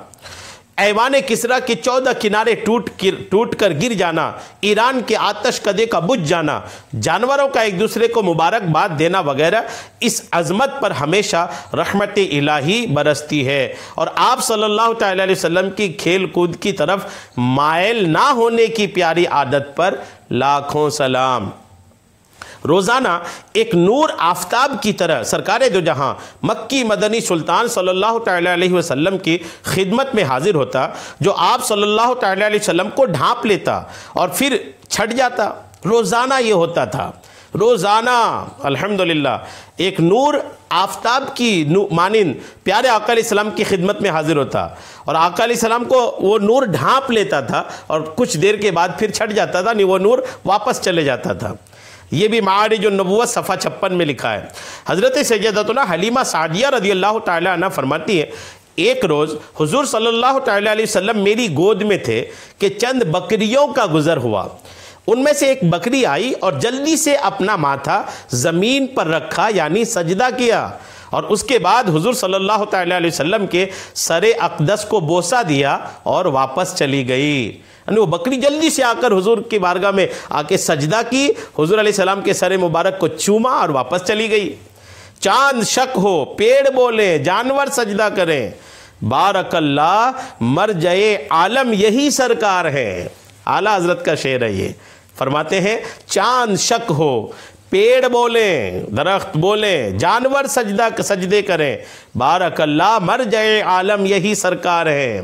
ایوان کسریٰ کے 14 کنارے ٹوٹ کر گر جانا، ایران کے آتش کدے کا بجھ جانا، جانوروں کا ایک دوسرے کو مبارکباد دینا وغیرہ، اس عظمت پر ہمیشہ رحمت الہی برستی ہے۔ اور آپ صلی اللہ تعالیٰ علیہ وسلم کی کھیل کود کی طرف مائل نہ ہونے کی پیاری عادت پر لاکھوں سلام۔ روزانہ ایک نور آفتاب کی طرح سرکار دو جہاں مکی مدنی سلطان صلی اللہ تعالیٰ علیہ وسلم کی خدمت میں حاضر ہوتا، جو آپ صلی اللہ تعالیٰ علیہ وسلم کو ڈھانپ لیتا اور پھر چھٹ جاتا۔ روزانہ یہ ہوتا تھا، روزانہ الحمدللہ ایک نور آفتاب کی مانند پیارے آقا علیہ السلام کی خدمت میں حاضر ہوتا، اور آقا علیہ السلام کو وہ نور ڈھانپ لیتا تھا اور کچھ دیر کے بعد پھر چھٹ جاتا تھا، نہیں وہ نور واپس چلے جاتا تھا۔ یہ بھی معارج النبوہ صفحہ 56 میں لکھا ہے۔ حضرت سیدتنا حلیمہ سعدیہ رضی اللہ تعالیٰ عنہ فرماتی ہے، ایک روز حضور صلی اللہ تعالیٰ علیہ وسلم میری گود میں تھے کہ چند بکریوں کا گزر ہوا، ان میں سے ایک بکری آئی اور جلدی سے اپنا ماتھا زمین پر رکھا یعنی سجدہ کیا، اور اس کے بعد حضور صلی اللہ تعالیٰ علیہ وسلم کے سر اقدس کو بوسہ دیا اور واپس چلی گئی۔ یعنی وہ بکری جلدی سے آ کر حضور کی بارگاہ میں آ کے سجدہ کی، حضور علیہ السلام کے سر مبارک کو چوما اور واپس چلی گئی۔ چاند شک ہو، پیڑ بولیں، جانور سجدہ کریں، بارک اللہ، مرجع عالم یہی سرکار ہیں۔ اعلیٰ حضرت کا شعر ہے، یہ فرماتے ہیں چاند شک ہو، پیڑ بولیں، درخت بولیں، جانور سجدے کریں، بارک اللہ، مرجع عالم یہی سرکار ہیں۔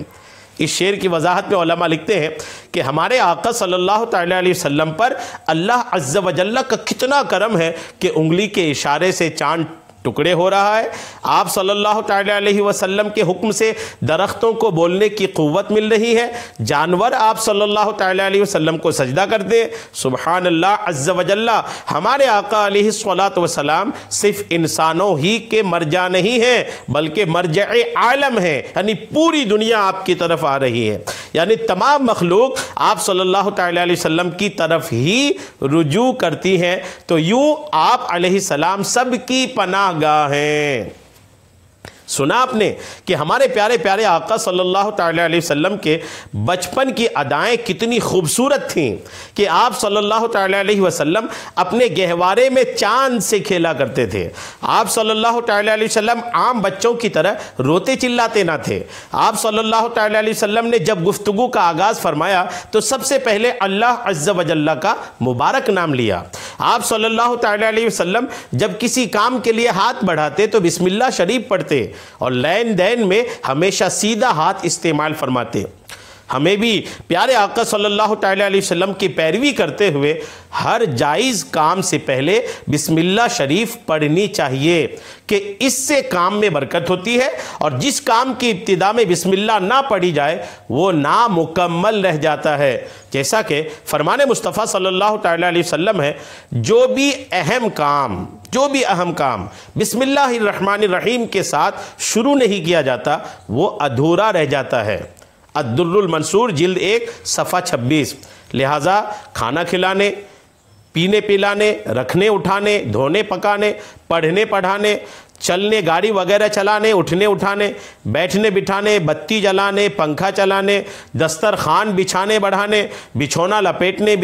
اس شعر کی وضاحت میں علماء لکھتے ہیں کہ ہمارے آقا صلی اللہ تعالیٰ علیہ وسلم پر اللہ عز و جل کا کتنا کرم ہے کہ انگلی کے اشارے سے چاند ٹکڑے ہو رہا ہے، آپ صلی اللہ تعالیٰ علیہ وسلم کے حکم سے درختوں کو بولنے کی قوت مل رہی ہے، جانور آپ صلی اللہ تعالیٰ علیہ وسلم کو سجدہ کرتے۔ سبحان اللہ عز و جل، ہمارے آقا علیہ الصلوۃ والسلام صرف انسانوں ہی کے مرجع نہیں ہیں بلکہ مرجع عالم ہیں، یعنی پوری دنیا آپ کی طرف آ رہی ہے۔ یعنی تمام مخلوق آپ صلی اللہ تعالی علیہ وسلم کی طرف ہی رجوع کرتی ہیں، تو یوں آپ علیہ السلام سب کی پناہ گاہ ہیں۔ سنا آپ نے کہ ہمارے پیارے پیارے آقا صلی اللہ تعالی علیہ وسلم کے بچپن کی ادائیں کتنی خوبصورت تھیں کہ آپ صلی اللہ تعالی علیہ وسلم اپنے گہوارے میں چاند سے کھیلا کرتے تھے۔ آپ صلی اللہ تعالی علیہ وسلم عام بچوں کی طرح روتے چلاتے نہ تھے۔ آپ صلی اللہ تعالی علیہ وسلم نے جب گفتگو کا آغاز فرمایا تو سب سے پہلے اللہ عز و جل کا مبارک نام لیا۔ آپ صلی اللہ تعالی علیہ وسلم جب کسی کام کے لیے ہاتھ بڑھاتے تو بسم اللہ شریف پڑھتے اور لین دین میں ہمیشہ سیدھا ہاتھ استعمال فرماتے۔ ہمیں بھی پیارے آقا صلی اللہ تعالی علیہ وسلم کی پیروی کرتے ہوئے ہر جائز کام سے پہلے بسم اللہ شریف پڑھنی چاہیے کہ اس سے کام میں برکت ہوتی ہے، اور جس کام کی ابتدا میں بسم اللہ نہ پڑھی جائے وہ نامکمل رہ جاتا ہے۔ جیسا کہ فرمان مصطفیٰ صلی اللہ تعالی علیہ وسلم ہے، جو بھی اہم کام بسم اللہ الرحمن الرحیم کے ساتھ شروع نہیں کیا جاتا وہ ادھورا رہ جاتا ہے۔ الدر المنصور جلد 1 صفحہ 26۔ لہٰذا کھانا کھلانے، پینے پلانے، رکھنے اٹھانے، دھونے پکانے، پڑھنے پڑھانے، چلنے گاڑی وغیرہ چلانے، اٹھنے اٹھانے، بیٹھنے بٹھانے، بتی جلانے، پنکھا چلانے، دسترخوان بچھانے بڑھانے، بچھونا لپیٹنے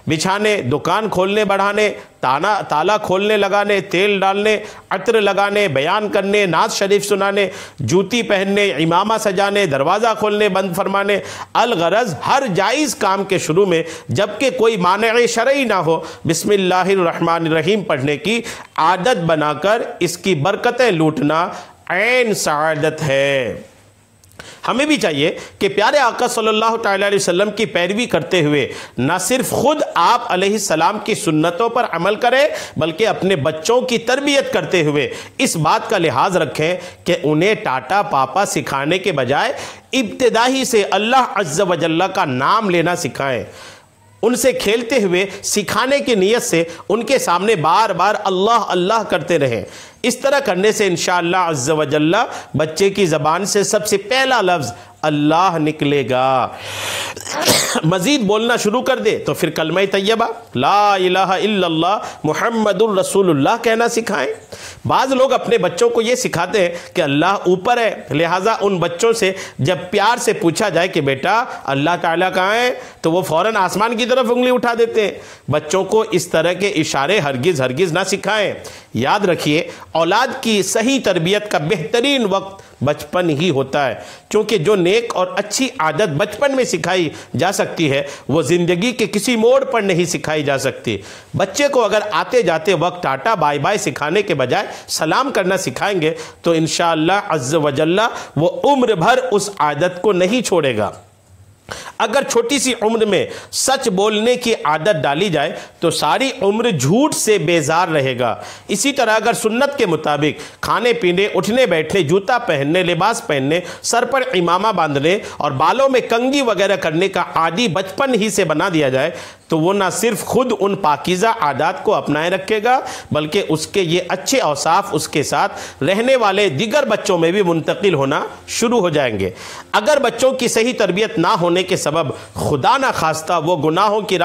بچھانے، دکان کھولنے بڑھانے، تالا کھولنے لگانے، تیل ڈالنے، عطر لگانے، بیان کرنے، نعت شریف سنانے، جوتی پہننے، امامہ سجانے، دروازہ کھولنے بند فرمانے، الغرض ہر جائز کام کے شروع میں جبکہ کوئی مانع شرعی نہ ہو بسم اللہ الرحمن الرحیم پڑھنے کی عادت بنا کر اس کی برکتیں لوٹنا عین سعادت ہے۔ ہمیں بھی چاہیے کہ پیارے آقا صلی اللہ تعالی علیہ وسلم کی پیروی کرتے ہوئے نہ صرف خود آپ علیہ السلام کی سنتوں پر عمل کریں بلکہ اپنے بچوں کی تربیت کرتے ہوئے اس بات کا لحاظ رکھیں کہ انہیں ٹاٹا پاپا سکھانے کے بجائے ابتدائی سے اللہ عز و جل کا نام لینا سکھائیں۔ ان سے کھیلتے ہوئے سکھانے کی نیت سے ان کے سامنے بار بار اللہ اللہ کرتے رہیں۔ اس طرح کرنے سے انشاءاللہ عز و جل بچے کی زبان سے سب سے پہلا لفظ اللہ نکلے گا۔ مزید بولنا شروع کر دے تو پھر کلمہ طیبہ لا الہ الا اللہ محمد الرسول اللہ کہنا سکھائیں۔ بعض لوگ اپنے بچوں کو یہ سکھاتے ہیں کہ اللہ اوپر ہے، لہٰذا ان بچوں سے جب پیار سے پوچھا جائے کہ بیٹا اللہ تعالیٰ کہاں ہے تو وہ فوراً آسمان کی طرف انگلی اٹھا دیتے ہیں۔ بچوں کو اس طرح کے اشارے ہرگز نہ سکھائیں۔ یاد رکھیے اولاد کی صحیح تربیت کا بہترین وقت بچپن ہی ہوتا ہے، کیونکہ جو نیک اور اچھی عادت بچپن میں سکھائی جا سکتی ہے وہ زندگی کے کسی موڑ پر نہیں سکھائی جا سکتی۔ بچے کو اگر آتے جاتے وقت ٹاٹا بائی بائی سکھانے کے بجائے سلام کرنا سکھائیں گے تو انشاءاللہ عز و جل وہ عمر بھر اس عادت کو نہیں چھوڑے گا۔ اگر چھوٹی سی عمر میں سچ بولنے کی عادت ڈالی جائے تو ساری عمر جھوٹ سے بیزار رہے گا۔ اسی طرح اگر سنت کے مطابق کھانے پینے، اٹھنے بیٹھنے، جوتا پہننے، لباس پہننے، سر پر امامہ باندھنے اور بالوں میں کنگھی وغیرہ کرنے کا عادی بچپن ہی سے بنا دیا جائے تو وہ نہ صرف خود ان پاکیزہ عادات کو اپنائے رکھے گا بلکہ اس کے یہ اچھے اوصاف اس کے ساتھ رہنے والے دیگر بچوں میں بھی منتقل ہونا شروع ہو جائیں گے۔ اگر بچوں کی صحیح تربیت نہ ہونے کے سبب خدا نہ خواستہ وہ گناہوں کی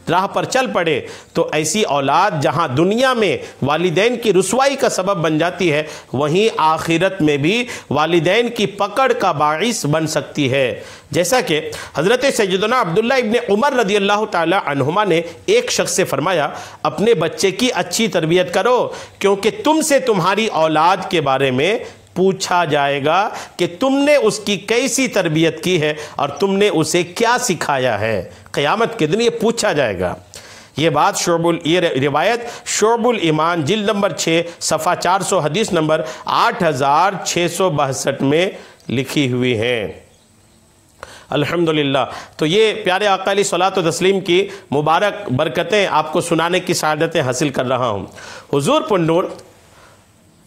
راہ پر چل پڑے تو ایسی اولاد جہاں دنیا میں والدین کی رسوائی کا سبب بن جاتی ہے وہیں آخرت میں بھی والدین کی پکڑ کا باعث بن سکتی ہے۔ جیسا کہ حضرت سیدنا عبداللہ ابن عمر رضی اللہ تعالی عنہما نے ایک شخص سے فرمایا اپنے بچے کی اچھی تربیت کرو کیونکہ تم سے تمہاری اولاد کے بارے میں پوچھا جائے گا کہ تم نے اس کی کیسی تربیت کی ہے اور تم نے اسے کیا سکھایا ہے۔ قیامت کے دن یہ پوچھا جائے گا۔ یہ روایت شعب الایمان جلد نمبر 6 صفحہ 400 حدیث نمبر 8662 میں لکھی ہوئی ہے۔ الحمدللہ۔ تو یہ پیارے آقا علیہ الصلوۃ والتسلیم کی مبارک برکتیں آپ کو سنانے کی سعادتیں حاصل کر رہا ہوں۔ حضور پنڈور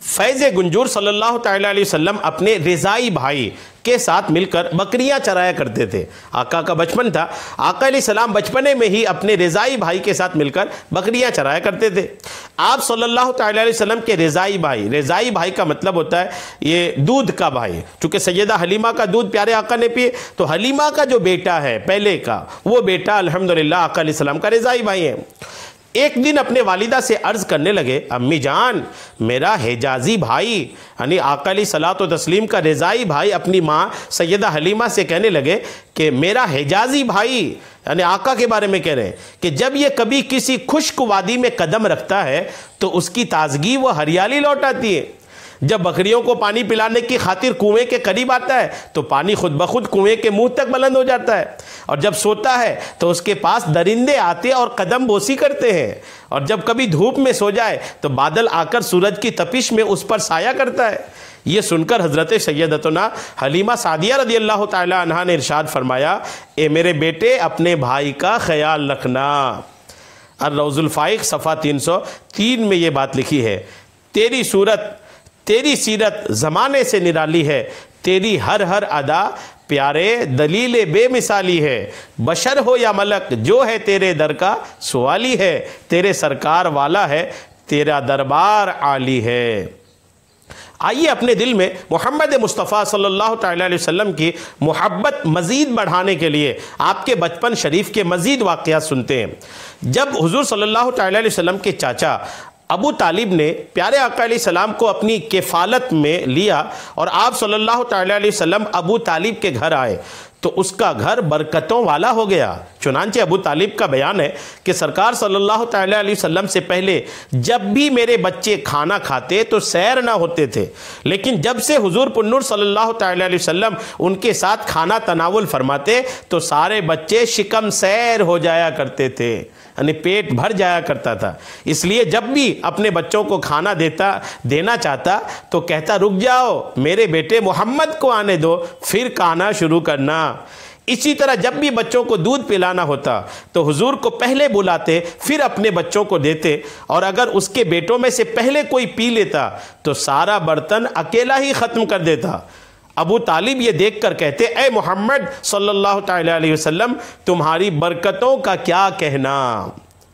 فیض گنجور صلی اللہ تعالیٰ علیہ وسلم اپنے رضائی بھائی کے ساتھ مل کر بکریاں چرایا کرتے تھے۔ آقا کا بچپن تھا، آقا علیہ السلام بچپنے میں ہی اپنے رضائی بھائی کے ساتھ مل کر بکریاں چرایا کرتے تھے۔ آپ صلی اللہ تعالیٰ علیہ وسلم کے رضائی بھائی کا مطلب ہوتا ہے یہ دودھ کا بھائی، چونکہ سیدہ حلیمہ کا دودھ پیارے آقا نے پیے، تو حلیمہ کا جو بیٹا ہے پہلے کا، وہ بیٹا الحمدللہ آقا علیہ السلام کا رضائی بھائی ہے۔ ایک دن اپنے والدہ سے عرض کرنے لگے، امی جان میرا حجازی بھائی، یعنی آقا علیہ الصلوۃ والتسلیم کا رضائی بھائی اپنی ماں سیدہ حلیمہ سے کہنے لگے کہ میرا حجازی بھائی، یعنی آقا کے بارے میں کہہ رہے ہیں کہ جب یہ کبھی کسی خشک وادی میں قدم رکھتا ہے تو اس کی تازگی وہ ہریالی لوٹ آتی ہے۔ جب بکریوں کو پانی پلانے کی خاطر کنویں کے قریب آتا ہے تو پانی خود بخود کنویں کے منہ تک بلند ہو جاتا ہے، اور جب سوتا ہے تو اس کے پاس درندے آتے اور قدم بوسی کرتے ہیں، اور جب کبھی دھوپ میں سو جائے تو بادل آ کر سورج کی تپش میں اس پر سایہ کرتا ہے۔ یہ سن کر حضرت سیدتنا حلیمہ سعدیہ رضی اللہ تعالی عنہا نے ارشاد فرمایا، اے میرے بیٹے اپنے بھائی کا خیال رکھنا۔ الروض الفائق صفحہ 303 میں یہ بات لکھی ہے، تیری سیرت زمانے سے نرالی ہے، تیری ہر ادا پیارے دلیل بے مثالی ہے، بشر ہو یا ملک جو ہے تیرے در کا سوالی ہے، تیرے سرکار والا ہے تیرا دربار عالی ہے۔ آئیے اپنے دل میں محمد مصطفیٰ صلی اللہ تعالیٰ علیہ وسلم کی محبت مزید بڑھانے کے لیے آپ کے بچپن شریف کے مزید واقعات سنتے ہیں۔ جب حضور صلی اللہ تعالیٰ علیہ وسلم کے چاچا ابو طالب نے پیارے آقا علیہ السلام کو اپنی کفالت میں لیا اور آپ صلی اللہ تعالیٰ علیہ وسلم ابو طالب کے گھر آئے تو اس کا گھر برکتوں والا ہو گیا۔ چنانچہ ابو طالب کا بیان ہے کہ سرکار صلی اللہ تعالیٰ علیہ وسلم سے پہلے جب بھی میرے بچے کھانا کھاتے تو سیر نہ ہوتے تھے، لیکن جب سے حضور پنور صلی اللہ تعالیٰ علیہ وسلم ان کے ساتھ کھانا تناول فرماتے تو سارے بچے شکم سیر ہو جایا کرتے تھے، یعنی پیٹ بھر جایا کرتا تھا۔ اس لیے جب بھی اپنے بچوں کو کھانا دینا چاہتا تو کہتا، رک جاؤ میرے بیٹے محمد کو آنے دو پھر کھانا شروع کرنا۔ اسی طرح جب بھی بچوں کو دودھ پلانا ہوتا تو حضور کو پہلے بلاتے پھر اپنے بچوں کو دیتے، اور اگر اس کے بیٹوں میں سے پہلے کوئی پی لیتا تو سارا برتن اکیلا ہی ختم کر دیتا۔ ابو طالب یہ دیکھ کر کہتے، اے محمد صلی اللہ تعالیٰ علیہ وسلم تمہاری برکتوں کا کیا کہنا۔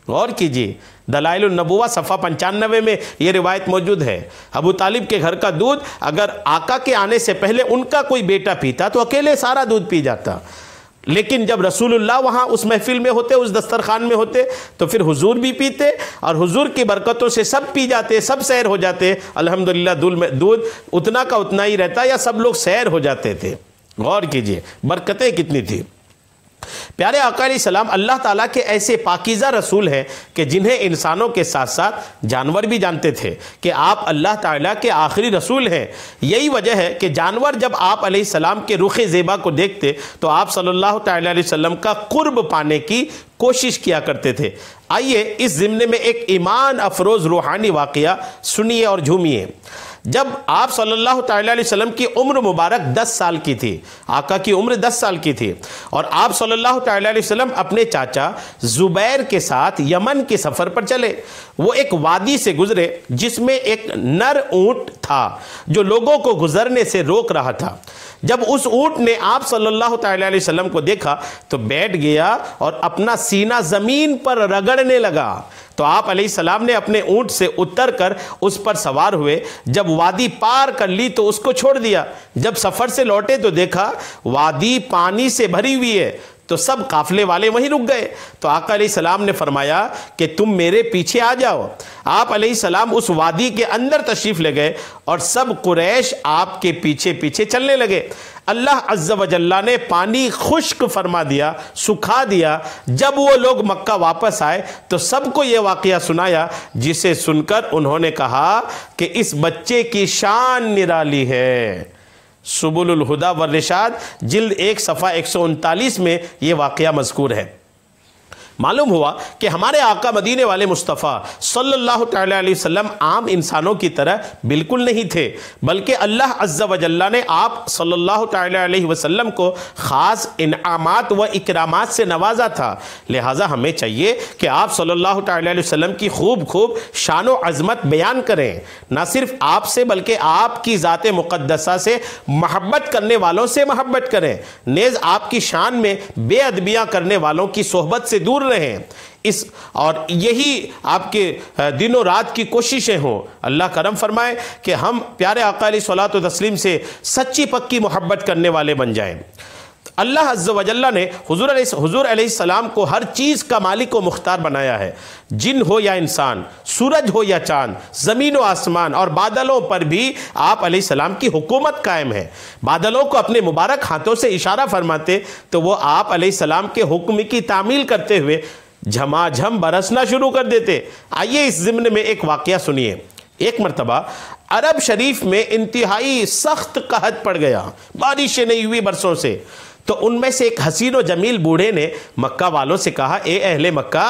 غور کیجیے، دلائل النبوہ صفحہ 95 میں یہ روایت موجود ہے۔ ابو طالب کے گھر کا دودھ اگر آقا کے آنے سے پہلے ان کا کوئی بیٹا پیتا تو اکیلے سارا دودھ پی جاتا، لیکن جب رسول اللہ وہاں اس محفل میں ہوتے، اس دسترخوان میں ہوتے، تو پھر حضور بھی پیتے اور حضور کی برکتوں سے سب پی جاتے، سب سیر ہو جاتے۔ الحمدللہ دودھ اتنا کا اتنا ہی رہتا یا سب لوگ سیر ہو جاتے تھے۔ غور کیجئے برکتیں کتنی تھی۔ پیارے آقا علیہ السلام اللہ تعالیٰ کے ایسے پاکیزہ رسول ہیں کہ جنہیں انسانوں کے ساتھ ساتھ جانور بھی جانتے تھے کہ آپ اللہ تعالیٰ کے آخری رسول ہیں۔ یہی وجہ ہے کہ جانور جب آپ علیہ السلام کے رخ زیبا کو دیکھتے تو آپ صلی اللہ تعالیٰ علیہ وسلم کا قرب پانے کی کوشش کیا کرتے تھے۔ آئیے اس ضمن میں ایک ایمان افروز روحانی واقعہ سنیے اور جھومیے۔ جب آپ صلی اللہ تعالیٰ علیہ وسلم کی عمر مبارک 10 سال کی تھی، آقا کی عمر 10 سال کی تھی، اور آپ صلی اللہ تعالیٰ علیہ وسلم اپنے چاچا زبیر کے ساتھ یمن کے سفر پر چلے۔ وہ ایک وادی سے گزرے جس میں ایک نر اونٹ تھا جو لوگوں کو گزرنے سے روک رہا تھا۔ جب اس اونٹ نے آپ صلی اللہ تعالیٰ علیہ وسلم کو دیکھا تو بیٹھ گیا اور اپنا سینہ زمین پر رگڑنے لگا، تو آپ علیہ السلام نے اپنے اونٹ سے اتر کر اس پر سوار ہوئے۔ جب وادی پار کر لی تو اس کو چھوڑ دیا۔ جب سفر سے لوٹے تو دیکھا وادی پانی سے بھری ہوئی ہے، تو سب قافلے والے وہیں رک گئے۔ تو آقا علیہ السلام نے فرمایا کہ تم میرے پیچھے آ جاؤ۔ آپ علیہ السلام اس وادی کے اندر تشریف لے گئے اور سب قریش آپ کے پیچھے پیچھے چلنے لگے۔ اللہ عز و جل نے پانی خشک فرما دیا، سکھا دیا۔ جب وہ لوگ مکہ واپس آئے تو سب کو یہ واقعہ سنایا، جسے سن کر انہوں نے کہا کہ اس بچے کی شان نرالی ہے۔ سبل الہدا والرشاد جلد 1 صفحہ 139 میں یہ واقعہ مذکور ہے۔ معلوم ہوا کہ ہمارے آقا مدینے والے مصطفیٰ صلی اللہ تعالیٰ علیہ وسلم عام انسانوں کی طرح بالکل نہیں تھے، بلکہ اللہ عز و جل نے آپ صلی اللہ تعالیٰ علیہ وسلم کو خاص انعامات و اکرامات سے نوازا تھا۔ لہٰذا ہمیں چاہیے کہ آپ صلی اللہ تعالیٰ علیہ وسلم کی خوب شان و عظمت بیان کریں، نہ صرف آپ سے بلکہ آپ کی ذات مقدسہ سے محبت کرنے والوں سے محبت کریں، نیز آپ کی شان میں بے ادبیاں کرنے والوں کی صحبت سے دور رہیں، اور یہی آپ کے دن و رات کی کوششیں ہوں۔ اللہ کرم فرمائے کہ ہم پیارے آقا علیہ الصلوۃ والتسلیم سے سچی پکی محبت کرنے والے بن جائیں۔ اللہ عز و جل نے حضور علیہ السلام کو ہر چیز کا مالک و مختار بنایا ہے، جن ہو یا انسان، سورج ہو یا چاند، زمین و آسمان اور بادلوں پر بھی آپ علیہ السلام کی حکومت قائم ہے۔ بادلوں کو اپنے مبارک ہاتھوں سے اشارہ فرماتے تو وہ آپ علیہ السلام کے حکم کی تعمیل کرتے ہوئے جھما جھم برسنا شروع کر دیتے۔ آئیے اس ضمن میں ایک واقعہ سنیے۔ ایک مرتبہ عرب شریف میں انتہائی سخت قحط پڑ گیا، بارشیں نہیں ہوئی برسوں سے، تو ان میں سے ایک حسین و جمیل بوڑھے نے مکہ والوں سے کہا، اے اہل مکہ،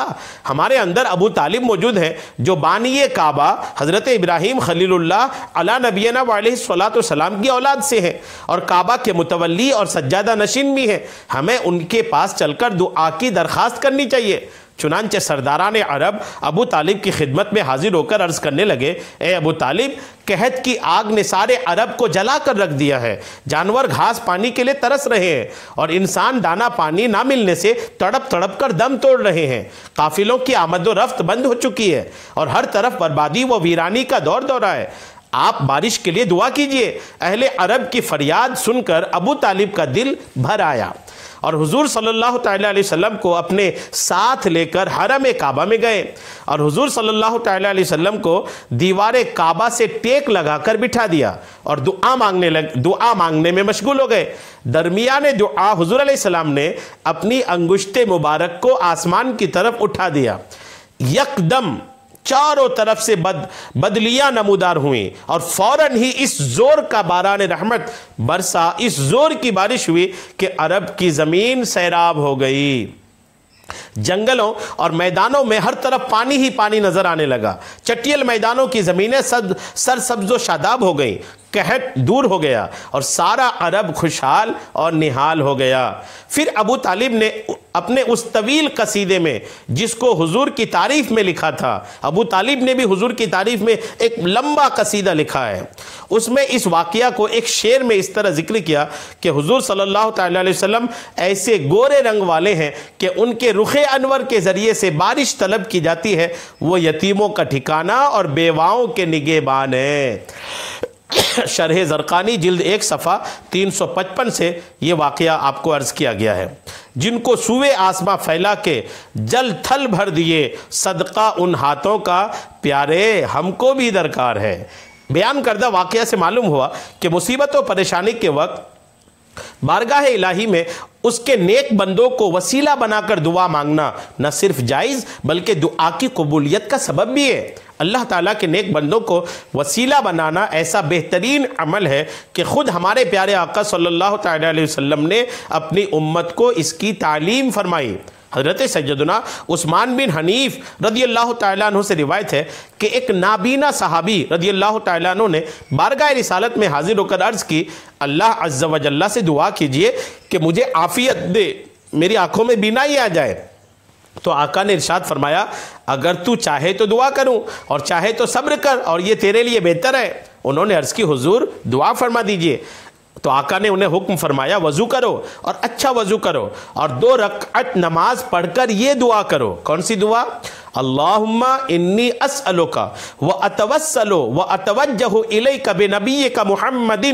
ہمارے اندر ابو طالب موجود ہیں جو بانی کعبہ حضرت ابراہیم خلیل اللہ علی نبینا علیہ الصلوۃ والسلام کی اولاد سے ہیں اور کعبہ کے متولی اور سجادہ نشین بھی ہیں، ہمیں ان کے پاس چل کر دعا کی درخواست کرنی چاہیے۔ چنانچہ سرداران عرب ابو طالب کی خدمت میں حاضر ہو کر عرض کرنے لگے، اے ابو طالب، قحط کی آگ نے سارے عرب کو جلا کر رکھ دیا ہے، جانور گھاس پانی کے لیے ترس رہے ہیں اور انسان دانا پانی نہ ملنے سے تڑپ تڑپ کر دم توڑ رہے ہیں، قافلوں کی آمد و رفت بند ہو چکی ہے اور ہر طرف بربادی و ویرانی کا دور دورہ ہے، آپ بارش کے لیے دعا کیجئے۔ اہل عرب کی فریاد سن کر ابو طالب کا دل بھر آیا اور حضور صلی اللہ تعالیٰ علیہ وسلم کو اپنے ساتھ لے کر حرم کعبہ میں گئے اور حضور صلی اللہ تعالیٰ علیہ وسلم کو دیوار کعبہ سے ٹیک لگا کر بٹھا دیا اور دعا مانگنے میں مشغول ہو گئے۔ درمیان دعا حضور علیہ السلام نے اپنی انگشت مبارک کو آسمان کی طرف اٹھا دیا، یکدم چاروں طرف سے بدلیاں نمودار ہوئیں اور فوراً ہی اس زور کا باران رحمت برسا، اس زور کی بارش ہوئی کہ عرب کی زمین سیراب ہو گئی۔ جنگلوں اور میدانوں میں ہر طرف پانی ہی پانی نظر آنے لگا، چٹیل میدانوں کی زمینیں سرسبز و شاداب ہو گئیں، قحط دور ہو گیا اور سارا عرب خوشحال اور نہال ہو گیا۔ پھر ابو طالب نے اپنے اس طویل قصیدے میں جس کو حضور کی تعریف میں لکھا تھا، ابو طالب نے بھی حضور کی تعریف میں ایک لمبا قصیدہ لکھا ہے، اس میں اس واقعہ کو ایک شعر میں اس طرح ذکر کیا کہ حضور صلی اللہ تعالیٰ علیہ وسلم ایسے گورے رنگ والے ہیں کہ ان کے رخ انور کے ذریعے سے بارش طلب کی جاتی ہے، وہ یتیموں کا ٹھکانہ اور بیواؤں کے نگہبان ہیں۔ شرح زرقانی جلد 1 صفحہ 355 سے یہ واقعہ آپ کو عرض کیا گیا ہے۔ جن کو سوئے آسماں پھیلا کے جل تھل بھر دیے، صدقہ ان ہاتھوں کا پیارے ہم کو بھی درکار ہے۔ بیان کردہ واقعہ سے معلوم ہوا کہ مصیبت و پریشانی کے وقت بارگاہ الہی میں اس کے نیک بندوں کو وسیلہ بنا کر دعا مانگنا نہ صرف جائز بلکہ دعا کی قبولیت کا سبب بھی ہے۔ اللہ تعالیٰ کے نیک بندوں کو وسیلہ بنانا ایسا بہترین عمل ہے کہ خود ہمارے پیارے آقا صلی اللہ تعالیٰ علیہ وسلم نے اپنی امت کو اس کی تعلیم فرمائی۔ حضرت سیدنا عثمان بن حنیف رضی اللہ تعالیٰ عنہ سے روایت ہے کہ ایک نابینا صحابی رضی اللہ تعالیٰ عنہ نے بارگاہ رسالت میں حاضر ہو کر عرض کی، اللہ عز و جل سے دعا کیجئے کہ مجھے عافیت دے، میری آنکھوں میں بینائی آ جائے۔ تو آقا نے ارشاد فرمایا، اگر تو چاہے تو دعا کروں اور چاہے تو صبر کر، اور یہ تیرے لیے بہتر ہے۔ انہوں نے عرض کی، حضور دعا فرما دیجئے۔ تو آقا نے انہیں حکم فرمایا، وضو کرو اور اچھا وضو کرو اور 2 رکعت نماز پڑھ کر یہ دعا کرو۔ کون سی دعا؟ اللہم انی اسألک واتوسل واتوجہ الیک بنبیک محمد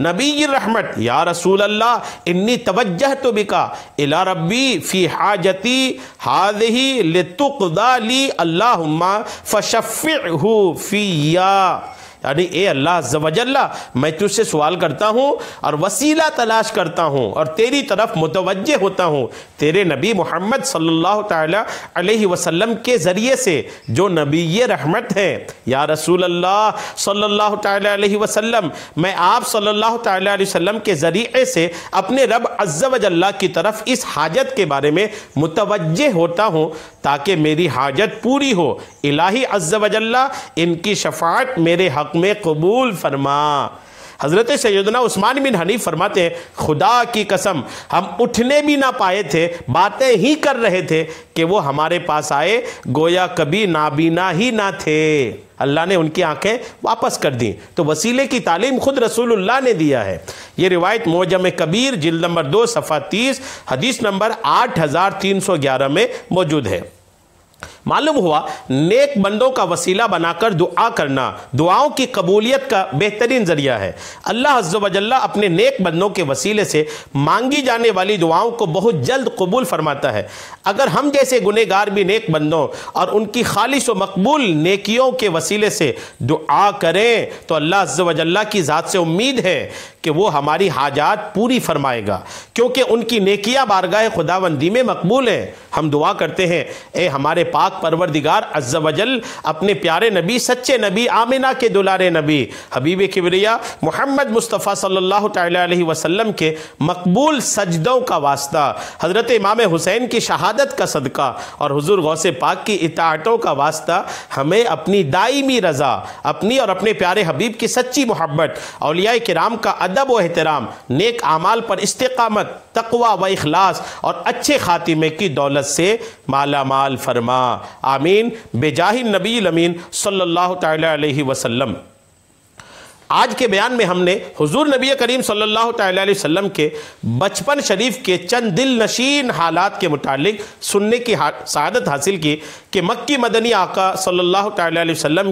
نبی الرحمت، یا رسول اللہ انی توجہت بک الی ربی فی حاجتی ہذہ لتقضی لی اللہم فشفعہ فی۔ یعنی اے اللہ عز و جل، میں تجھ سے سوال کرتا ہوں اور وسیلہ تلاش کرتا ہوں اور تیری طرف متوجہ ہوتا ہوں تیرے نبی محمد صلی اللہ تعالی علیہ وسلم کے ذریعے سے جو نبی رحمت ہے۔ یا رسول اللہ صلی اللہ تعالی علیہ وسلم، میں آپ صلی اللہ تعالی علیہ وسلم کے ذریعے سے اپنے رب عز و جل کی طرف اس حاجت کے بارے میں متوجہ ہوتا ہوں تاکہ میری حاجت پوری ہو۔ الہی عز و جل ان کی شفاعت میرے حق میں قبول فرما۔ حضرت سیدنا عثمان بن حنیف فرماتے ہیں، خدا کی قسم ہم اٹھنے بھی نہ پائے تھے، باتیں ہی کر رہے تھے کہ وہ ہمارے پاس آئے، گویا کبھی نابینا ہی نہ تھے۔ اللہ نے ان کی آنکھیں واپس کر دیں۔ تو وسیلے کی تعلیم خود رسول اللہ نے دیا ہے۔ یہ روایت معجم کبیر جلد نمبر 2 صفحہ 30 حدیث نمبر 8311 میں موجود ہے۔ معلوم ہوا نیک بندوں کا وسیلہ بنا کر دعا کرنا دعاؤں کی قبولیت کا بہترین ذریعہ ہے۔ اللہ عز و جل اپنے نیک بندوں کے وسیلے سے مانگی جانے والی دعاؤں کو بہت جلد قبول فرماتا ہے۔ اگر ہم جیسے گنہگار بھی نیک بندوں اور ان کی خالص و مقبول نیکیوں کے وسیلے سے دعا کریں تو اللہ عز و جل کی ذات سے امید ہے کہ وہ ہماری حاجات پوری فرمائے گا، کیونکہ ان کی نیکیاں بارگاہ خداوندی میں مقبول ہیں۔ ہم دعا کرتے ہیں، اے ہمارے پاک پروردگار عز و جل، اپنے پیارے نبی، سچے نبی، آمنہ کے دلارے نبی، حبیب کبریا محمد مصطفیٰ صلی اللہ تعالی علیہ وسلم کے مقبول سجدوں کا واسطہ، حضرت امام حسین کی شہادت کا صدقہ اور حضور غوث پاک کی اطاعتوں کا واسطہ ہمیں اپنی دائمی رضا، اپنی اور اپنے پیارے حبیب کی سچی محبت، اولیاء کرام کا ادب و احترام، نیک اعمال پر استقامت، تقوی و اخلاص اور اچھے خاتمے کی دولت سے مالا مال فرما، آمین بجاہ النبی الامین صلی اللہ تعالی علیہ وسلم۔ آج کے بیان میں ہم نے حضور نبی کریم صلی اللہ تعالی علیہ وسلم کے بچپن شریف کے چند دل نشین حالات کے متعلق سننے کی سعادت حاصل کی کہ مکی مدنی آقا صلی اللہ تعالی علیہ وسلم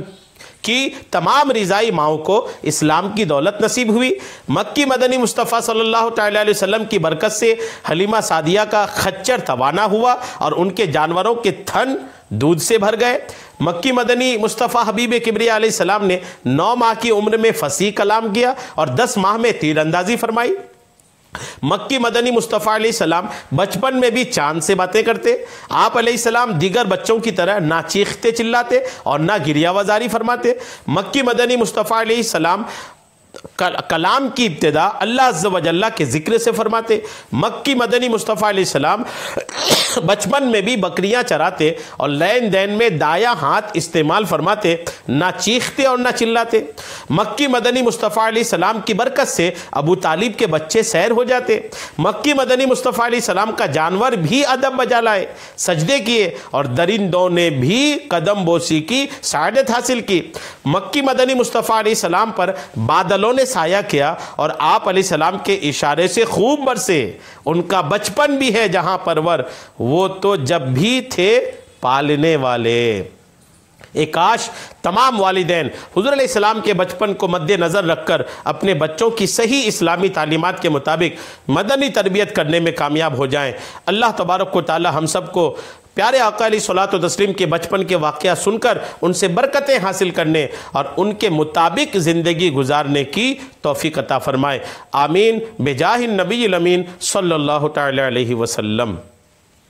کی تمام رضائی ماؤں کو اسلام کی دولت نصیب ہوئی۔ مکی مدنی مصطفیٰ صلی اللہ تعالی علیہ وسلم کی برکت سے حلیمہ سعدیہ کا خچر توانا ہوا اور ان کے جانوروں کے تھن دودھ سے بھر گئے۔ مکی مدنی مصطفیٰ حبیب کبریا علیہ السلام نے 9 ماہ کی عمر میں فصیح کلام کیا اور 10 ماہ میں تیر اندازی فرمائی۔ مکی مدنی مصطفیٰ علیہ السلام بچپن میں بھی چاند سے باتیں کرتے۔ آپ علیہ السلام دیگر بچوں کی طرح نہ چیختے چلاتے اور نہ گریہ وزاری فرماتے۔ مکی مدنی مصطفیٰ علیہ السلام کلام کی ابتدا اللہ عز و جل کے ذکر سے فرماتے۔ مکی مدنی مصطفیٰ علیہ السلام بچپن میں بھی بکریاں چراتے اور لین دین میں دایاں ہاتھ استعمال فرماتے، نہ چیختے اور نہ چلاتے۔ مکی مدنی مصطفیٰ علیہ السلام کی برکت سے ابو طالب کے بچے سیر ہو جاتے۔ مکی مدنی مصطفیٰ علیہ السلام کا جانور بھی ادب بجا لائے، سجدے کیے اور درندوں نے بھی قدم بوسی کی سعادت حاصل کی۔ مکی مدنی مصطفیٰ علیہ السلام پر بادلوں نے سایہ کیا اور آپ علیہ السلام کے اشارے سے خوب برسے۔ ان کا بچپن بھی ہے جہاں پرور، وہ تو جب بھی تھے پالنے والے۔ ایک کاش تمام والدین حضور علیہ السلام کے بچپن کو مد نظر رکھ کر اپنے بچوں کی صحیح اسلامی تعلیمات کے مطابق مدنی تربیت کرنے میں کامیاب ہو جائیں۔ اللہ تبارک و تعالی ہم سب کو پیارے آقا علیہ الصلوۃ والتسلیم کے بچپن کے واقعہ سن کر ان سے برکتیں حاصل کرنے اور ان کے مطابق زندگی گزارنے کی توفیق عطا فرمائے، آمین بجاہ النبی الامین صلی اللہ تعالی علیہ وسلم۔